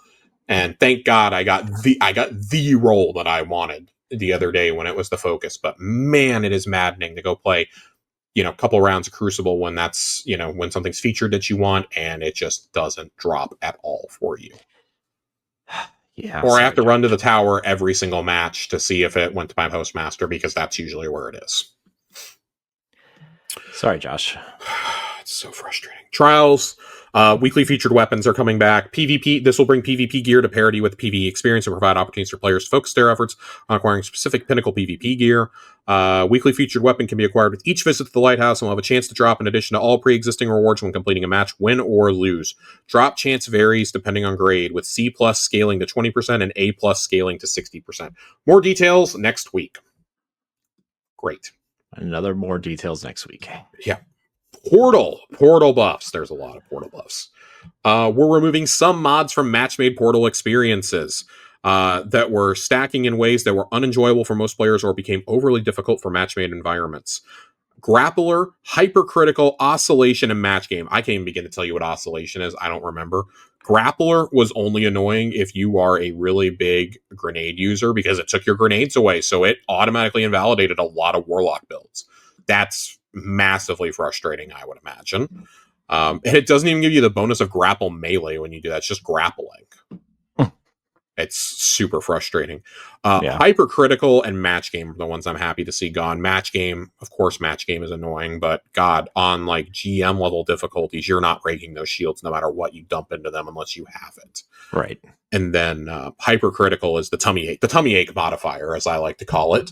And thank God I got the role that I wanted the other day when it was the focus. But man, it is maddening to go play, you know, a couple rounds of Crucible when that's, you know, when something's featured that you want and it just doesn't drop at all for you. Yeah. Or I have to run to the tower every single match to see if it went to my postmaster, because that's usually where it is. Sorry, Josh. It's so frustrating. Trials. Weekly featured weapons are coming back. PvP. This will bring PvP gear to parity with the PvE experience and provide opportunities for players to focus their efforts on acquiring specific pinnacle PvP gear. Weekly featured weapon can be acquired with each visit to the lighthouse and will have a chance to drop in addition to all pre-existing rewards when completing a match, win or lose. Drop chance varies depending on grade, with C+ scaling to 20% and A+ scaling to 60%. More details next week. Great. Another more details next week. Yeah. Portal buffs. There's a lot of portal buffs. We're removing some mods from match-made portal experiences. that were stacking in ways that were unenjoyable for most players or became overly difficult for match-made environments. Grappler, hypercritical, oscillation, and match game. I can't even begin to tell you what oscillation is. I don't remember. Grappler was only annoying if you are a really big grenade user because it took your grenades away, so it automatically invalidated a lot of Warlock builds. That's massively frustrating, I would imagine. And it doesn't even give you the bonus of grapple melee when you do that. It's just grappling. It's super frustrating. Hypercritical and match game are the ones I'm happy to see gone. Match game, of course, match game is annoying, but God, on like GM level difficulties, you're not breaking those shields no matter what you dump into them unless you have it. Right. And then hypercritical is the tummy ache modifier, as I like to call it.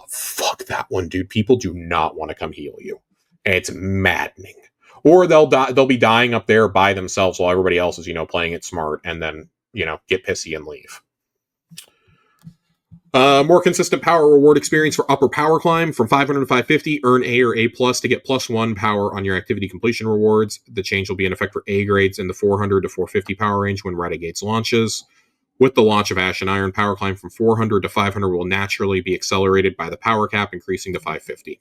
Fuck that one, dude. People do not want to come heal you. It's maddening. Or they'll be dying up there by themselves while everybody else is, playing it smart, and then get pissy and leave. More consistent power reward experience for upper power climb from 500 to 550. Earn A or A plus to get +1 power on your activity completion rewards. The change will be in effect for A grades in the 400 to 450 power range when Renegades launches. With the launch of Ash and Iron, power climb from 400 to 500 will naturally be accelerated by the power cap, increasing to 550.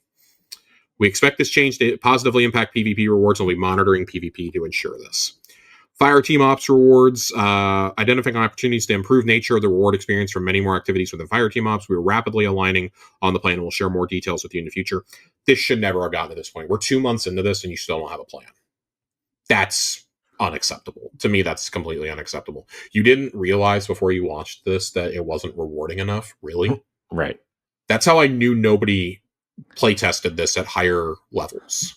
We expect this change to positively impact PvP rewards, and we'll be monitoring PvP to ensure this. Fire Team Ops rewards, identifying opportunities to improve nature of the reward experience from many more activities within Fire Team Ops. We're rapidly aligning on the plan, and we'll share more details with you in the future. This should never have gotten to this point. We're 2 months into this, and you still don't have a plan. That's unacceptable. To me, that's completely unacceptable. You didn't realize before you watched this that it wasn't rewarding enough, really? Right. That's how I knew nobody playtested this at higher levels.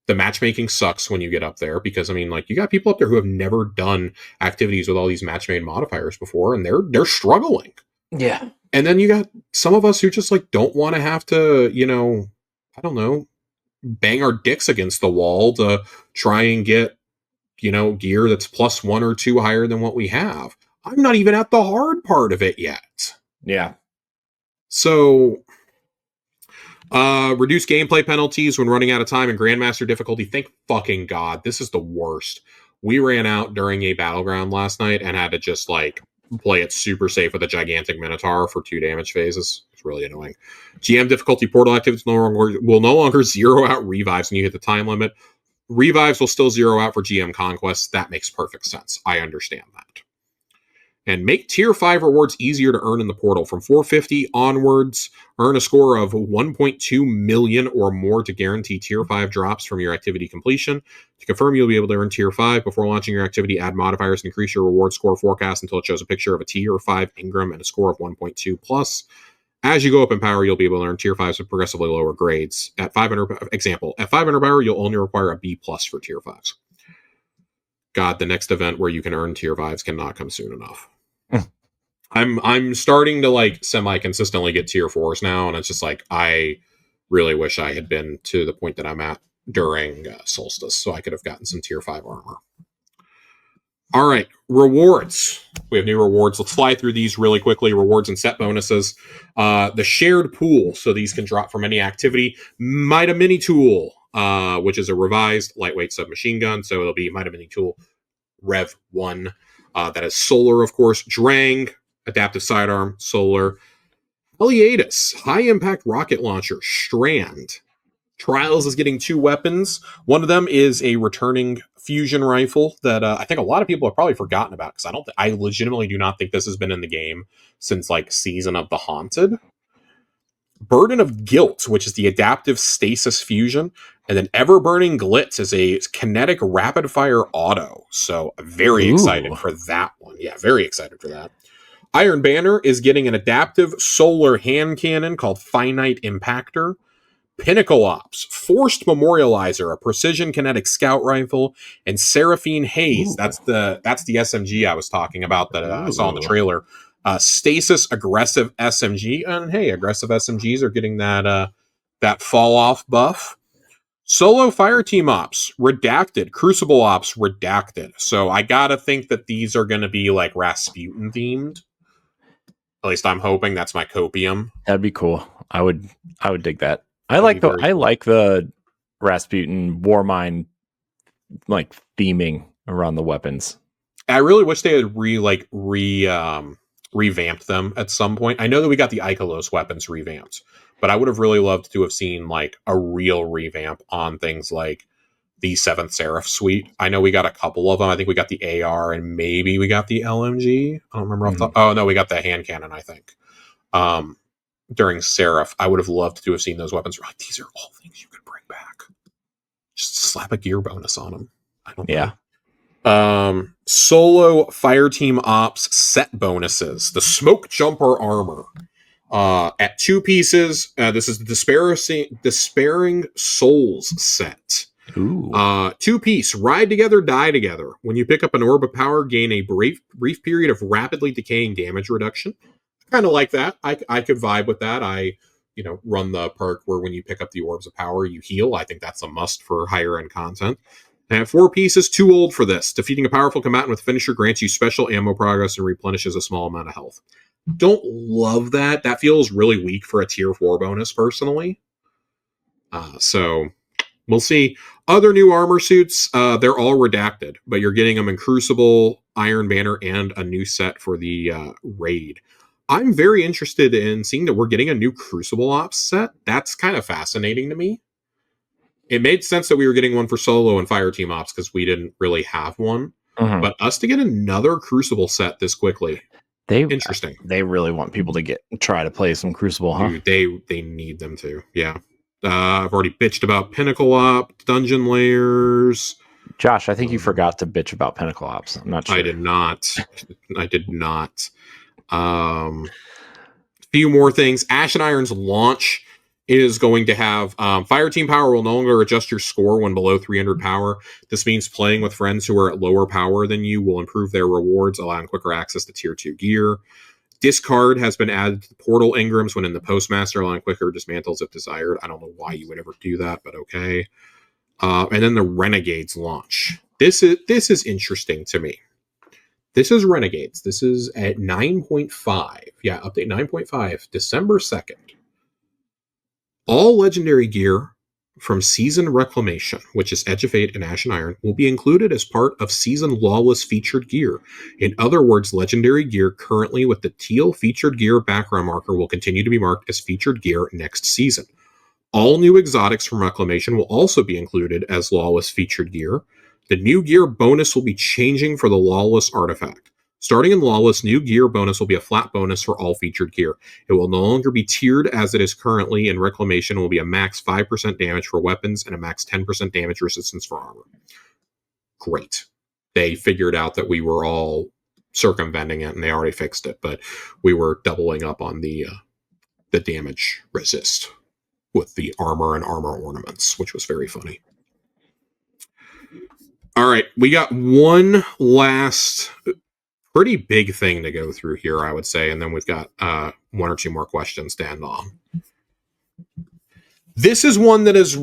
The matchmaking sucks when you get up there because, you got people up there who have never done activities with all these match-made modifiers before, and they're struggling. Yeah. And then you got some of us who just, don't want to have to, bang our dicks against the wall to try and get, gear that's +1 or 2 higher than what we have. I'm not even at the hard part of it yet. Yeah. So... reduce gameplay penalties when running out of time in Grandmaster difficulty. Thank fucking God. This is the worst. We ran out during a battleground last night and had to just play it super safe with a gigantic Minotaur for 2 damage phases. It's really annoying. GM difficulty portal activities will no longer zero out revives when you hit the time limit. Revives will still zero out for GM conquests. That makes perfect sense. I understand that. And make tier 5 rewards easier to earn in the portal. From 450 onwards, earn a score of 1.2 million or more to guarantee tier 5 drops from your activity completion. To confirm you'll be able to earn tier 5 before launching your activity, add modifiers and increase your reward score forecast until it shows a picture of a tier 5 engram and a score of 1.2 plus. As you go up in power, you'll be able to earn tier 5s with progressively lower grades. At 500 power, you'll only require a B plus for tier 5s. God, the next event where you can earn tier 5s cannot come soon enough. I'm starting to semi-consistently get tier 4s now, and it's just I really wish I had been to the point that I'm at during Solstice, so I could have gotten some tier 5 armor. All right, rewards. We have new rewards. Let's fly through these really quickly. Rewards and set bonuses. The shared pool, so these can drop from any activity. Mida Mini Tool, which is a revised lightweight submachine gun, so it'll be Mida Mini Tool Rev 1. That is solar, of course. Drang, adaptive sidearm, solar. Heliatus, high impact rocket launcher, Strand. Trials is getting 2 weapons. One of them is a returning fusion rifle that I think a lot of people have probably forgotten about because I legitimately do not think this has been in the game since Season of the Haunted. Burden of Guilt, which is the adaptive stasis fusion, and then Ever Burning Glitz is a kinetic rapid fire auto. So very excited for that one. Yeah, very excited for that. Iron Banner is getting an adaptive solar hand cannon called Finite Impactor. Pinnacle Ops, Forced Memorializer, a precision kinetic scout rifle, and Seraphine Haze. That's the SMG I was talking about that I saw in the trailer. Stasis Aggressive SMG, and hey, aggressive SMGs are getting that fall off buff. Solo Fire Team Ops, Redacted. Crucible Ops, Redacted. So I gotta think that these are gonna be Rasputin themed. At least I'm hoping. That's my copium. That'd be cool. I would dig that. I like the Rasputin Warmind theming around the weapons. I really wish they had revamped them at some point. I know that we got the Ikelos weapons revamped, but I would have really loved to have seen like a real revamp on things like the 7th Seraph suite. I know we got a couple of them. I think we got the AR and maybe we got the LMG. I don't remember off the top. Oh no, we got the hand cannon, I think. During Seraph, I would have loved to have seen those weapons. Like, these are all things you could bring back. Just slap a gear bonus on them. I don't know. Solo Fireteam Ops set bonuses. The Smoke Jumper Armor. At 2 pieces. This is the Despairing Souls set. Ooh. 2-piece, ride together, die together. When you pick up an orb of power, gain a brief period of rapidly decaying damage reduction. Kind of like that. I could vibe with that. I run the perk where when you pick up the orbs of power, you heal. I think that's a must for higher end content. And 4 pieces, too old for this. Defeating a powerful combatant with finisher grants you special ammo progress and replenishes a small amount of health. Don't love that. That feels really weak for a tier 4 bonus, personally. So we'll see. Other new armor suits, they're all redacted, but you're getting them in Crucible, Iron Banner, and a new set for the Raid. I'm very interested in seeing that we're getting a new Crucible Ops set. That's kind of fascinating to me. It made sense that we were getting one for Solo and Fireteam Ops because we didn't really have one. Mm-hmm. But us to get another Crucible set this quickly, interesting. They really want people to try to play some Crucible, huh? Dude, they need them to, yeah. I've already bitched about Pinnacle Op, Dungeon Lairs. Josh, I think you forgot to bitch about Pinnacle Ops. I'm not sure. I did not. Few more things. Ashen Iron's launch is going to have Fireteam Power will no longer adjust your score when below 300 power. This means playing with friends who are at lower power than you will improve their rewards, allowing quicker access to tier 2 gear. Discard has been added to the portal engrams when in the Postmaster, allowing quicker dismantles if desired. I don't know why you would ever do that, but okay. And then the Renegades launch. This is interesting to me. This is Renegades. This is at 9.5. Yeah, update 9.5, December 2nd. All legendary gear from Season Reclamation, which is Edge of Fate and Ashen Iron, will be included as part of Season Lawless featured gear. In other words, legendary gear currently with the teal featured gear background marker will continue to be marked as featured gear next season. All new exotics from Reclamation will also be included as Lawless featured gear. The new gear bonus will be changing for the Lawless artifact. Starting in Lawless, new gear bonus will be a flat bonus for all featured gear. It will no longer be tiered as it is currently, and Reclamation will be a max 5% damage for weapons and a max 10% damage resistance for armor. Great. They figured out that we were all circumventing it, and they already fixed it, but we were doubling up on the damage resist with the armor and armor ornaments, which was very funny. All right, we got one last pretty big thing to go through here, I would say, and then we've got 1 or 2 more questions to end on. This is one that has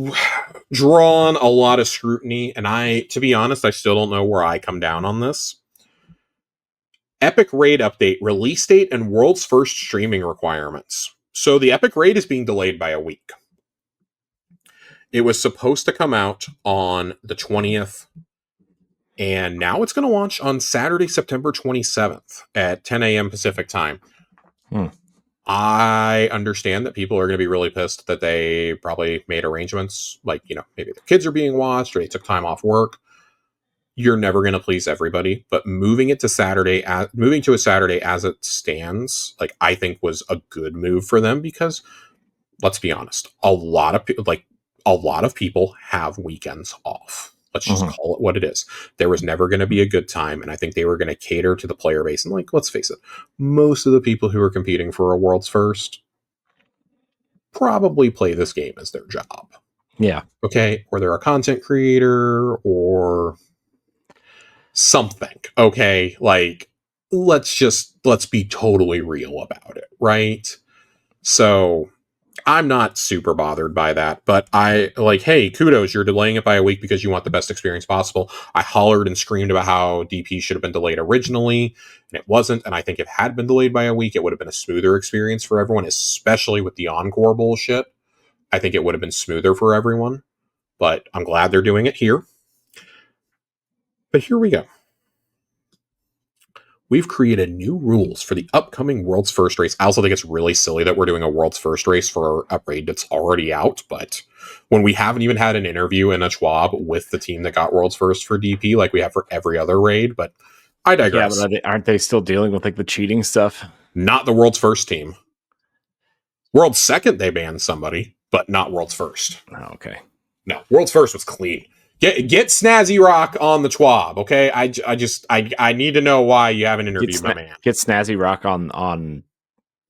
drawn a lot of scrutiny, and to be honest, I still don't know where I come down on this. Epic Raid update, release date, and world's first streaming requirements. So the Epic Raid is being delayed by a week. It was supposed to come out on the 20th, and now it's going to launch on Saturday, September 27th at 10 a.m. Pacific time. I understand that people are going to be really pissed that they probably made arrangements, like, maybe their kids are being watched or they took time off work. You're never going to please everybody, but moving to a Saturday as it stands, like, I think was a good move for them because, let's be honest, a lot of people have weekends off. Let's just call it what it is. There was never going to be a good time, and I think they were going to cater to the player base. And, like, let's face it, most of the people who are competing for a world's first probably play this game as their job. Yeah. Okay? Or they're a content creator or something. Okay? Like, let's be totally real about it, right? So I'm not super bothered by that, but hey, kudos, you're delaying it by a week because you want the best experience possible. I hollered and screamed about how DP should have been delayed originally, and it wasn't, and I think if it had been delayed by a week, it would have been a smoother experience for everyone, especially with the Encore bullshit. I think it would have been smoother for everyone, but I'm glad they're doing it here. But here we go. we've created new rules for the upcoming World's First race. I also think it's really silly that we're doing a World's First race for a raid that's already out, but when we haven't even had an interview in a TWAB with the team that got World's First for DP like we have for every other raid, but I digress. Yeah, but aren't they still dealing with like the cheating stuff? Not the World's First team. World's Second, they banned somebody, but not World's First. Oh, okay. No, World's First was clean. Get Snazzy Rock on the TWAB, okay? I need to know why you haven't interviewed my man. Get Snazzy Rock on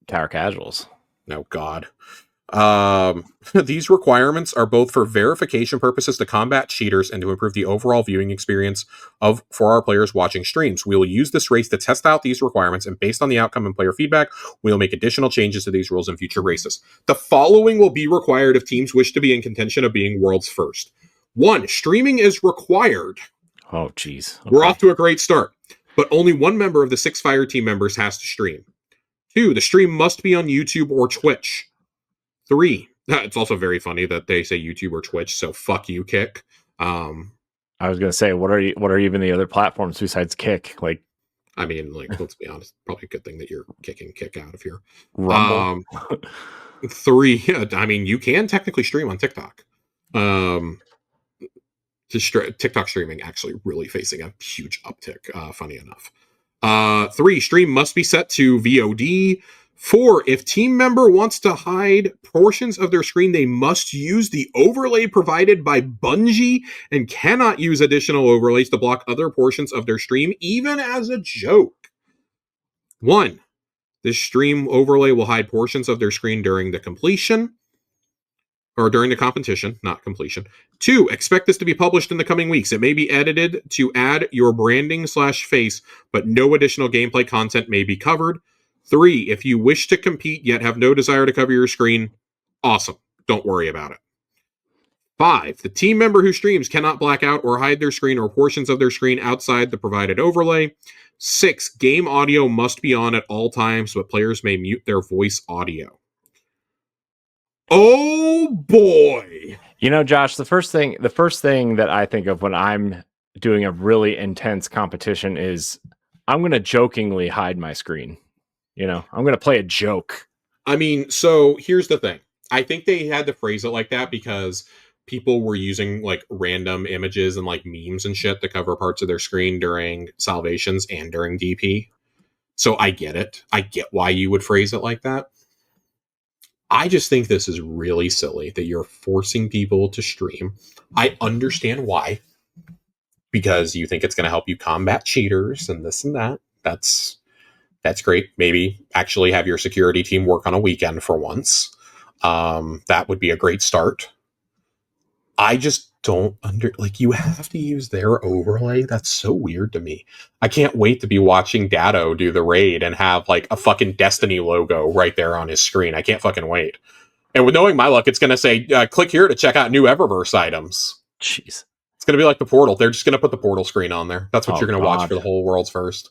Tower Casuals. No, God. These requirements are both for verification purposes to combat cheaters and to improve the overall viewing experience for our players watching streams. We will use this race to test out these requirements, and based on the outcome and player feedback, we will make additional changes to these rules in future races. The following will be required if teams wish to be in contention of being World's First. 1. Streaming is required. Oh, geez. Okay. We're off to a great start, but only one member of the 6 Fire team members has to stream. 2. The stream must be on YouTube or Twitch. 3. It's also very funny that they say YouTube or Twitch, so fuck you, Kick. I was gonna say, what are even the other platforms besides Kick? Like, I mean, like, let's be honest, probably a good thing that you're kicking Kick out of here. Rumble. 3. I mean, you can technically stream on TikTok. TikTok streaming actually really facing a huge uptick, funny enough. 3. Stream must be set to VOD. 4. If team member wants to hide portions of their screen, they must use the overlay provided by Bungie and cannot use additional overlays to block other portions of their stream, even as a joke. 1. This stream overlay will hide portions of their screen during the completion. Or during the competition, not completion. 2, expect this to be published in the coming weeks. It may be edited to add your branding/face, but no additional gameplay content may be covered. 3, if you wish to compete yet have no desire to cover your screen, awesome. Don't worry about it. 5, the team member who streams cannot black out or hide their screen or portions of their screen outside the provided overlay. 6, game audio must be on at all times, but players may mute their voice audio. Oh boy. You know, Josh, the first thing that I think of when I'm doing a really intense competition is I'm going to jokingly hide my screen. You know, I'm going to play a joke. I mean, so here's the thing. I think they had to phrase it like that because people were using like random images and like memes and shit to cover parts of their screen during salvations and during DP. So I get it. I get why you would phrase it like that. I just think this is really silly that you're forcing people to stream. I understand why. Because you think it's going to help you combat cheaters and this and that. That's great. Maybe actually have your security team work on a weekend for once. That would be a great start. I just don't you have to use their overlay. That's so weird to me. I can't wait to be watching Datto do the raid and have like a fucking Destiny logo right there on his screen. I can't fucking wait. And with knowing my luck, it's going to say, click here to check out new Eververse items. Jeez. It's going to be like the Portal. They're just going to put the Portal screen on there. That's what you're going to watch for the whole World's First.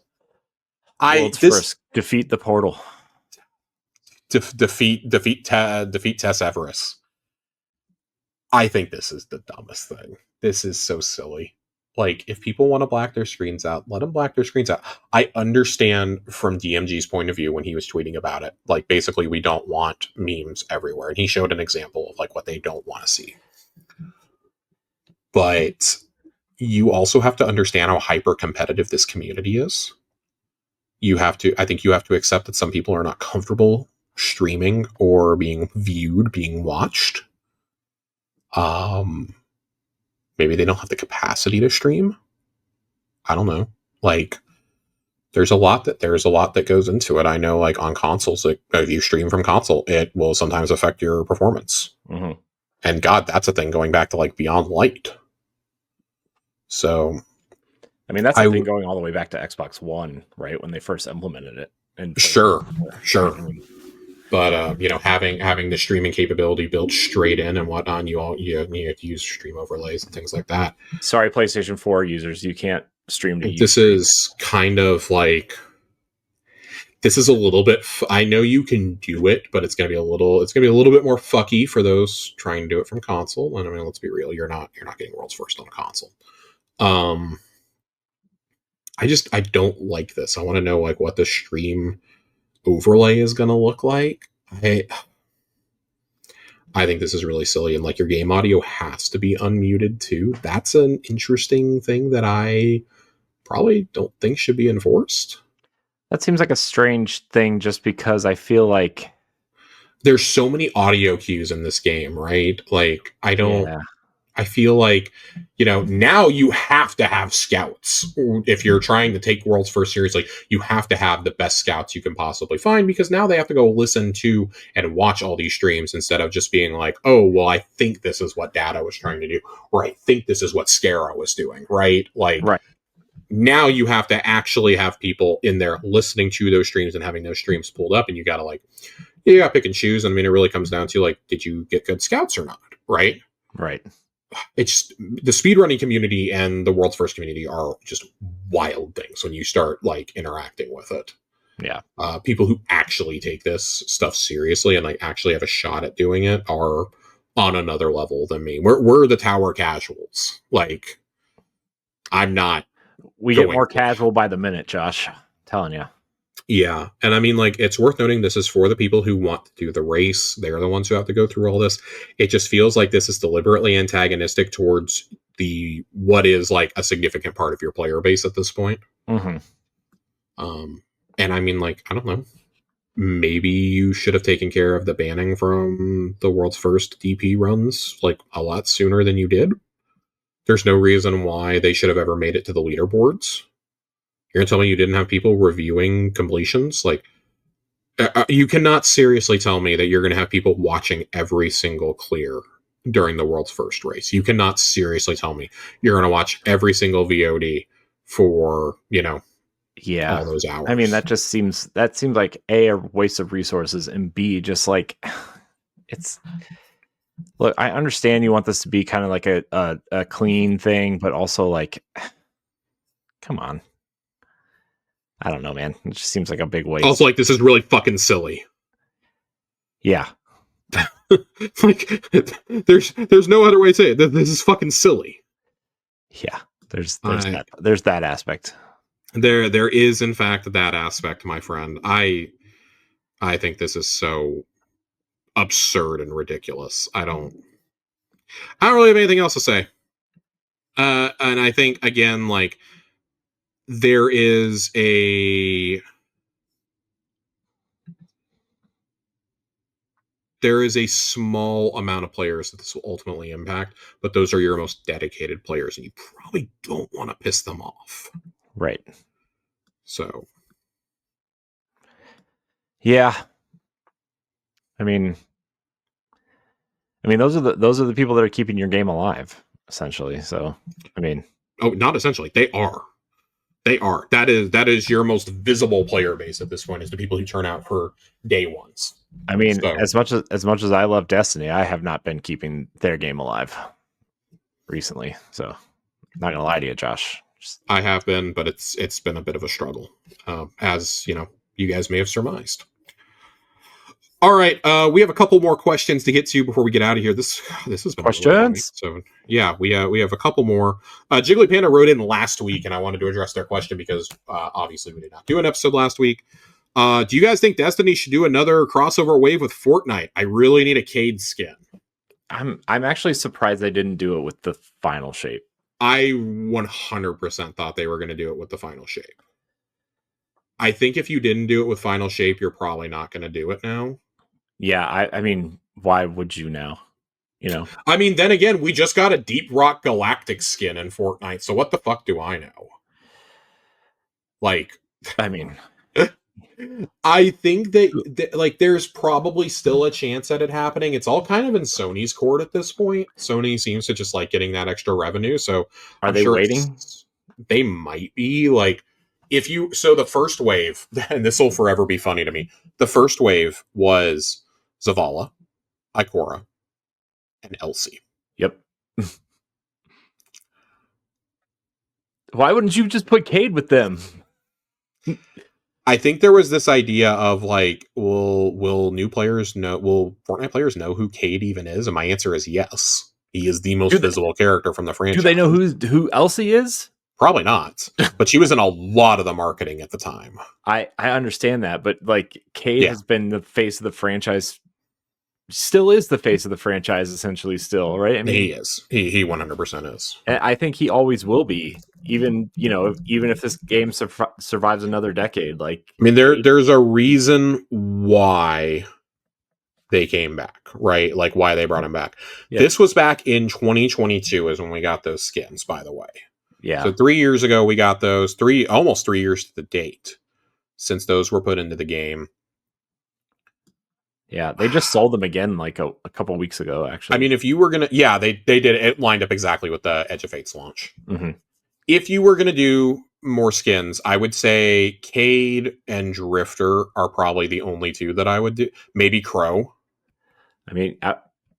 First. Defeat the Portal. Defeat Tess Everest. I think this is the dumbest thing. This is so silly. Like, if people want to black their screens out, let them black their screens out. I understand from DMG's point of view when he was tweeting about it. Like, basically, we don't want memes everywhere. And he showed an example of, like, what they don't want to see. But you also have to understand how hyper-competitive this community is. I think you have to accept that some people are not comfortable streaming or being viewed, being watched. Maybe they don't have the capacity to stream. I don't know. Like, there's a lot that goes into it. I know, like, on consoles, like, if you stream from console, it will sometimes affect your performance. Mm-hmm. And God, that's a thing going back to like Beyond Light. So, I mean, that's a thing going all the way back to Xbox One, right? When they first implemented it. And sure. But having the streaming capability built straight in and whatnot, you have to use stream overlays and things like that. Sorry, PlayStation 4 users, you can't stream to YouTube. This is kind of like, this is a little bit. I know you can do it, but it's gonna be a little bit more fucky for those trying to do it from console. And I mean, let's be real, you're not getting World's First on a console. I don't like this. I want to know like what the stream overlay is going to look like. I think this is really silly, and like your game audio has to be unmuted too. That's an interesting thing that I probably don't think should be enforced. That seems like a strange thing just because I feel like there's so many audio cues in this game, right? Like I feel like, now you have to have scouts. If you're trying to take World's First seriously, you have to have the best scouts you can possibly find, because now they have to go listen to and watch all these streams instead of just being like, oh, well, I think this is what Data was trying to do, or I think this is what Scara was doing, right? Like, right. Now you have to actually have people in there listening to those streams and having those streams pulled up, and you got to pick and choose. I mean, it really comes down to like, did you get good scouts or not, right? Right. It's the speedrunning community and the World's First community are just wild things when you start like interacting with it. Yeah. People who actually take this stuff seriously and like actually have a shot at doing it are on another level than me. We're the tower casuals. Like, I'm not. We get more casual by the minute, Josh. I'm telling you. Yeah. And I mean, like, it's worth noting this is for the people who want to do the race. They're the ones who have to go through all this. It just feels like this is deliberately antagonistic towards what is like a significant part of your player base at this point. Mm-hmm. And I mean, like, I don't know. Maybe you should have taken care of the banning from the World's First DP runs like a lot sooner than you did. There's no reason why they should have ever made it to the leaderboards. You're going to tell me you didn't have people reviewing completions? Like, you cannot seriously tell me that you're going to have people watching every single clear during the World's First race. You cannot seriously tell me you're going to watch every single VOD for, all those hours. I mean, that seems like A, a waste of resources, and B, just like, it's... Look, I understand you want this to be kind of like a clean thing, but also like, come on. I don't know, man. It just seems like a big waste. Also, like, this is really fucking silly. Yeah. Like, there's no other way to say it. This is fucking silly. Yeah. There's that aspect. There is, in fact, that aspect, my friend. I think this is so absurd and ridiculous. I don't really have anything else to say. And I think, again, like, there is a small amount of players that this will ultimately impact, but those are your most dedicated players, and you probably don't want to piss them off. Right. So. Yeah. I mean, those are the people that are keeping your game alive, essentially. So, I mean, not essentially. They are. That is your most visible player base at this point, is the people who turn out for day ones. I mean, so, as much as I love Destiny, I have not been keeping their game alive recently. So, not gonna lie to you, Josh. I have been, but it's been a bit of a struggle, as you guys may have surmised. All right, we have a couple more questions to get to before we get out of here. This has been questions. So yeah, we have a couple more. Jiggly Panda wrote in last week, and I wanted to address their question because obviously we did not do an episode last week. Do you guys think Destiny should do another crossover wave with Fortnite? I really need a Cade skin. I'm actually surprised they didn't do it with the final shape. I 100% thought they were going to do it with the final shape. I think if you didn't do it with final shape, you're probably not going to do it now. Yeah, I mean, why would you now? I mean, then again, we just got a Deep Rock Galactic skin in Fortnite, so what the fuck do I know? Like, I mean, I think that like there's probably still a chance at it happening. It's all kind of in Sony's court at this point. Sony seems to just like getting that extra revenue. So are they waiting? They might be like, the first wave, and this will forever be funny to me. The first wave was Zavala, Ikora, and Elsie. Yep. Why wouldn't you just put Cade with them? I think there was this idea of like, will Fortnite players know who Cade even is? And my answer is yes. He is the most visible character from the franchise. Do they know who Elsie is? Probably not. But she was in a lot of the marketing at the time. I understand that, but like Cade Yeah. has been the face of the franchise, still is the face of the franchise essentially still, right? I mean, He is. He 100% is. and I think he always will be, even if this game survives another decade. Like, I mean, there's a reason why they came back, right? Like why they brought him back. Yeah. This was back in 2022 is when we got those skins, by the way. Yeah. So 3 years ago we got those. Almost 3 years to the date since those were put into the game. Yeah, they just sold them again like a couple weeks ago, actually. I mean, if you were gonna, yeah, they did. It lined up exactly with the Edge of Fates launch. Mm-hmm. If you were gonna do more skins, I would say Cade and Drifter are probably the only two that I would do. Maybe Crow. I mean,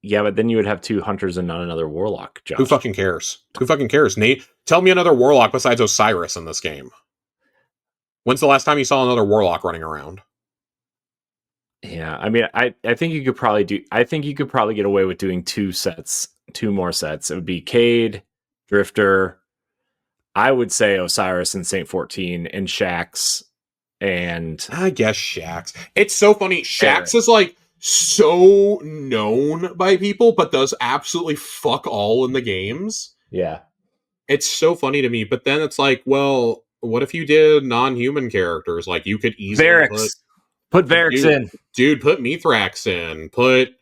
yeah, but then you would have two hunters and not another warlock. Josh. Who fucking cares? Who fucking cares? Nate, tell me another warlock besides Osiris in this game. When's the last time you saw another warlock running around? Yeah, I mean, I think you could probably get away with doing two more sets. It would be Cade, Drifter, I would say Osiris and Saint 14 and Shax, and I guess Shax. It's so funny. Shax is like so known by people, but does absolutely fuck all in the games. Yeah. It's so funny to me, but then it's like, well, what if you did non-human characters? Like you could easily put Varix in. Dude, put Mithrax in. Put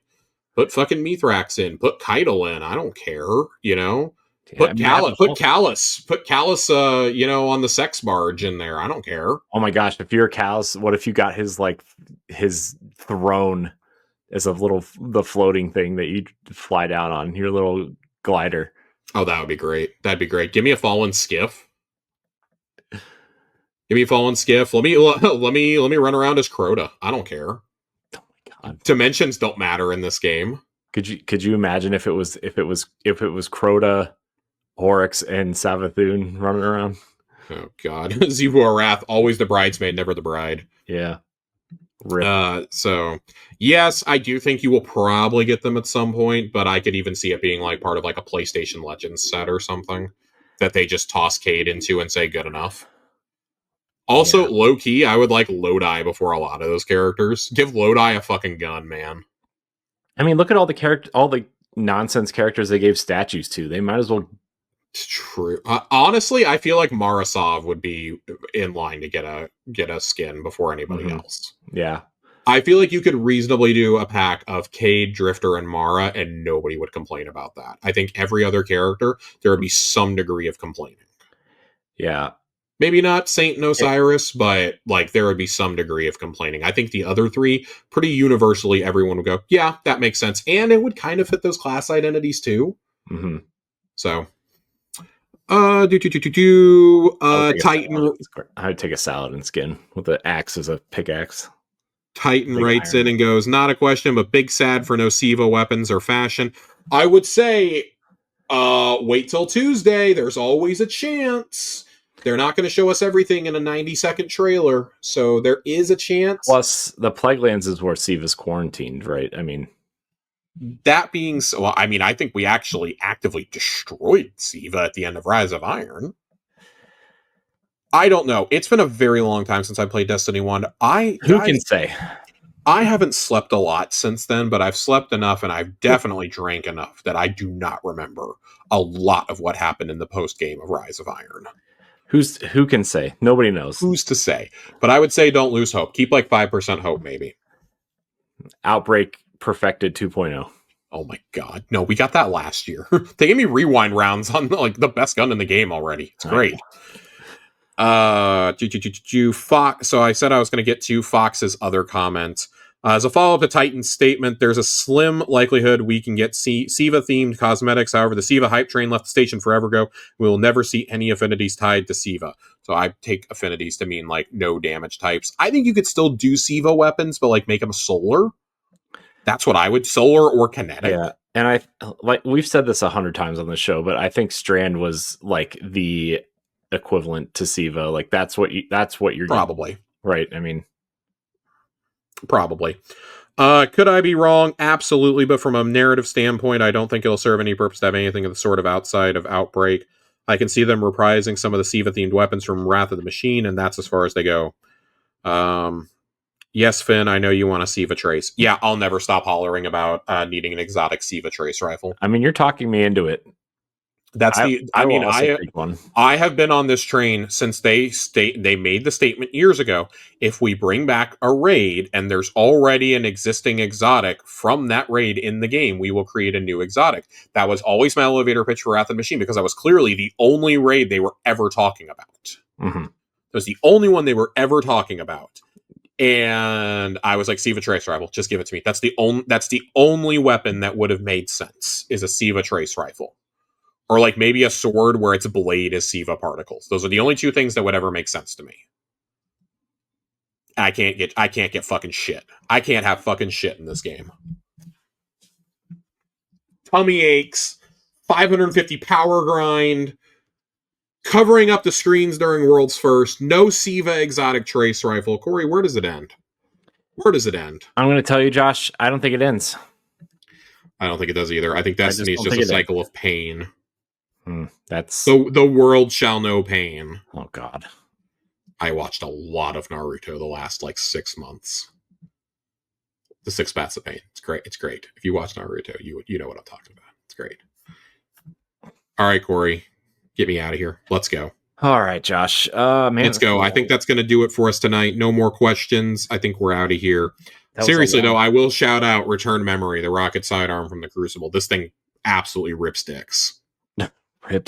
fucking Mithrax in. Put Keitel in. I don't care, you know? Put Callus, on the sex barge in there. I don't care. Oh my gosh, if you're Callus, what if you got his throne as the floating thing that you fly down on, your little glider? Oh, that would be great. That'd be great. Give me a fallen skiff. Give me a fallen skiff. Let me run around as Crota. I don't care. Oh my god. Dimensions don't matter in this game. Could you imagine if it was Crota, Oryx, and Savathun running around? Oh god. Zivu Wrath, always the bridesmaid, never the bride. Yeah. So yes, I do think you will probably get them at some point, but I could even see it being like part of like a PlayStation Legends set or something that they just toss Cade into and say good enough. Also, low key, I would like Lodi before a lot of those characters. Give Lodi a fucking gun, man. I mean, look at all the nonsense characters they gave statues to. They might as well. It's true. Honestly, I feel like Marasov would be in line to get a skin before anybody else. Yeah. I feel like you could reasonably do a pack of Cade, Drifter, and Mara, and nobody would complain about that. I think every other character, there would be some degree of complaining. Yeah. Maybe not Saint and Osiris, but like there would be some degree of complaining. I think the other three, pretty universally, everyone would go, yeah, that makes sense. And it would kind of fit those class identities too. Mm-hmm. So, Titan. I would take a Saladin skin with the axe as a pickaxe. Titan writes in and goes, not a question, but big sad for no Siva weapons or fashion. I would say, wait till Tuesday. There's always a chance. They're not going to show us everything in a 90-second trailer, so there is a chance. Plus, the Plaguelands is where Siva's quarantined, right? I mean, that being so, well, I mean, I think we actually actively destroyed Siva at the end of Rise of Iron. I don't know. It's been a very long time since I played Destiny 1. Who can say? I haven't slept a lot since then, but I've slept enough and I've definitely drank enough that I do not remember a lot of what happened in the post-game of Rise of Iron. Who can say? Nobody knows. Who's to say? But I would say don't lose hope. Keep like 5% hope, maybe. Outbreak perfected 2.0. Oh my god. No, we got that last year. They gave me rewind rounds on like the best gun in the game already. It's great. Fox. So I said I was going to get to Fox's other comment. As a follow-up to Titan's statement, there's a slim likelihood we can get Siva-themed cosmetics. However, the Siva hype train left the station forever ago. We will never see any affinities tied to Siva. So I take affinities to mean like no damage types. I think you could still do Siva weapons, but like make them solar. That's what I would. Solar or kinetic. Yeah. And I like we've said this 100 times on the show, but I think Strand was like the equivalent to Siva. Like that's what you're probably getting. Right. I mean, probably. Could I be wrong? Absolutely. But from a narrative standpoint, I don't think it'll serve any purpose to have anything of the sort of outside of Outbreak. I can see them reprising some of the Siva-themed weapons from Wrath of the Machine, and that's as far as they go. Yes, Finn, I know you want a Siva Trace. Yeah, I'll never stop hollering about needing an exotic Siva Trace rifle. I mean, you're talking me into it. I have been on this train since they made the statement years ago. If we bring back a raid and there's already an existing exotic from that raid in the game, we will create a new exotic. That was always my elevator pitch for Wrath of the Machine, because I was clearly the only raid they were ever talking about. Mm-hmm. It was the only one they were ever talking about. And I was like, Siva Trace rifle, just give it to me. That's the only weapon that would have made sense, is a Siva Trace rifle. Or like maybe a sword where its blade is Siva particles. Those are the only two things that would ever make sense to me. I can't get fucking shit. I can't have fucking shit in this game. Tummy aches, 550 power grind, covering up the screens during World's First, no Siva exotic trace rifle. Corey, where does it end? Where does it end? I'm going to tell you, Josh, I don't think it ends. I don't think it does either. I think Destiny's just a cycle of pain. That's so the world shall know pain. Oh God. I watched a lot of Naruto the last 6 months. The 6 Paths of Pain. It's great. It's great. If you watch Naruto, you know what I'm talking about. It's great. All right, Corey, get me out of here. Let's go. All right, Josh. Man, let's go. I think that's going to do it for us tonight. No more questions. I think we're out of here. Seriously, though, I will shout out Return Memory, the rocket sidearm from the Crucible. This thing absolutely rips dicks.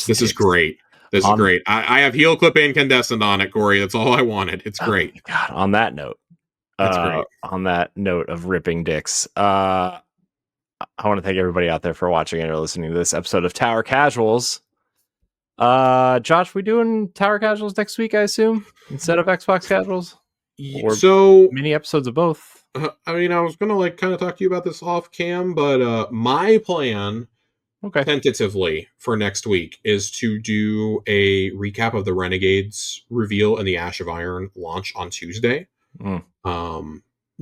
This is great. This is great. I have heel clip incandescent on it, Corey. That's all I wanted. It's great. God, on that note, on that note of ripping dicks, I want to thank everybody out there for watching and or listening to this episode of Tower Casuals. Josh, we doing Tower Casuals next week, I assume, instead of Xbox Casuals? Or so mini episodes of both? I mean, I was going to kind of talk to you about this off cam, but my plan... Okay. Tentatively for next week is to do a recap of the Renegades reveal and the Ash of Iron launch on Tuesday.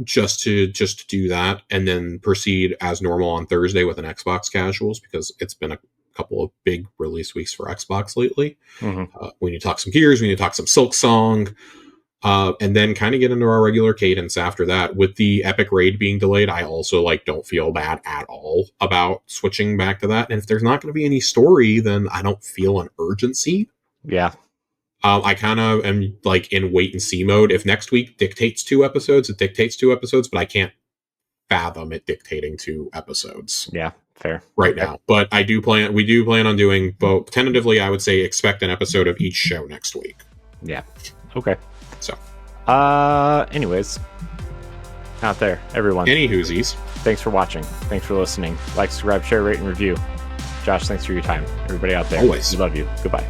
Just to do that, and then proceed as normal on Thursday with an Xbox Casuals, because it's been a couple of big release weeks for Xbox lately. We need to talk some Gears, we need to talk some Silk Song, and then kind of get into our regular cadence after that. With the Epic Raid being delayed, I also don't feel bad at all about switching back to that. And if there's not going to be any story, then I don't feel an urgency. Yeah. I kind of am in wait and see mode. If next week dictates 2 episodes, it dictates 2 episodes, but I can't fathom it dictating 2 episodes. Yeah, fair. Right now. But we do plan on doing both. Tentatively, I would say expect an episode of each show next week. Yeah. Okay. So, anyways, out there, everyone. Any whoosies. Thanks for watching. Thanks for listening. Like, subscribe, share, rate, and review. Josh, thanks for your time. Everybody out there. Always. We love you. Goodbye.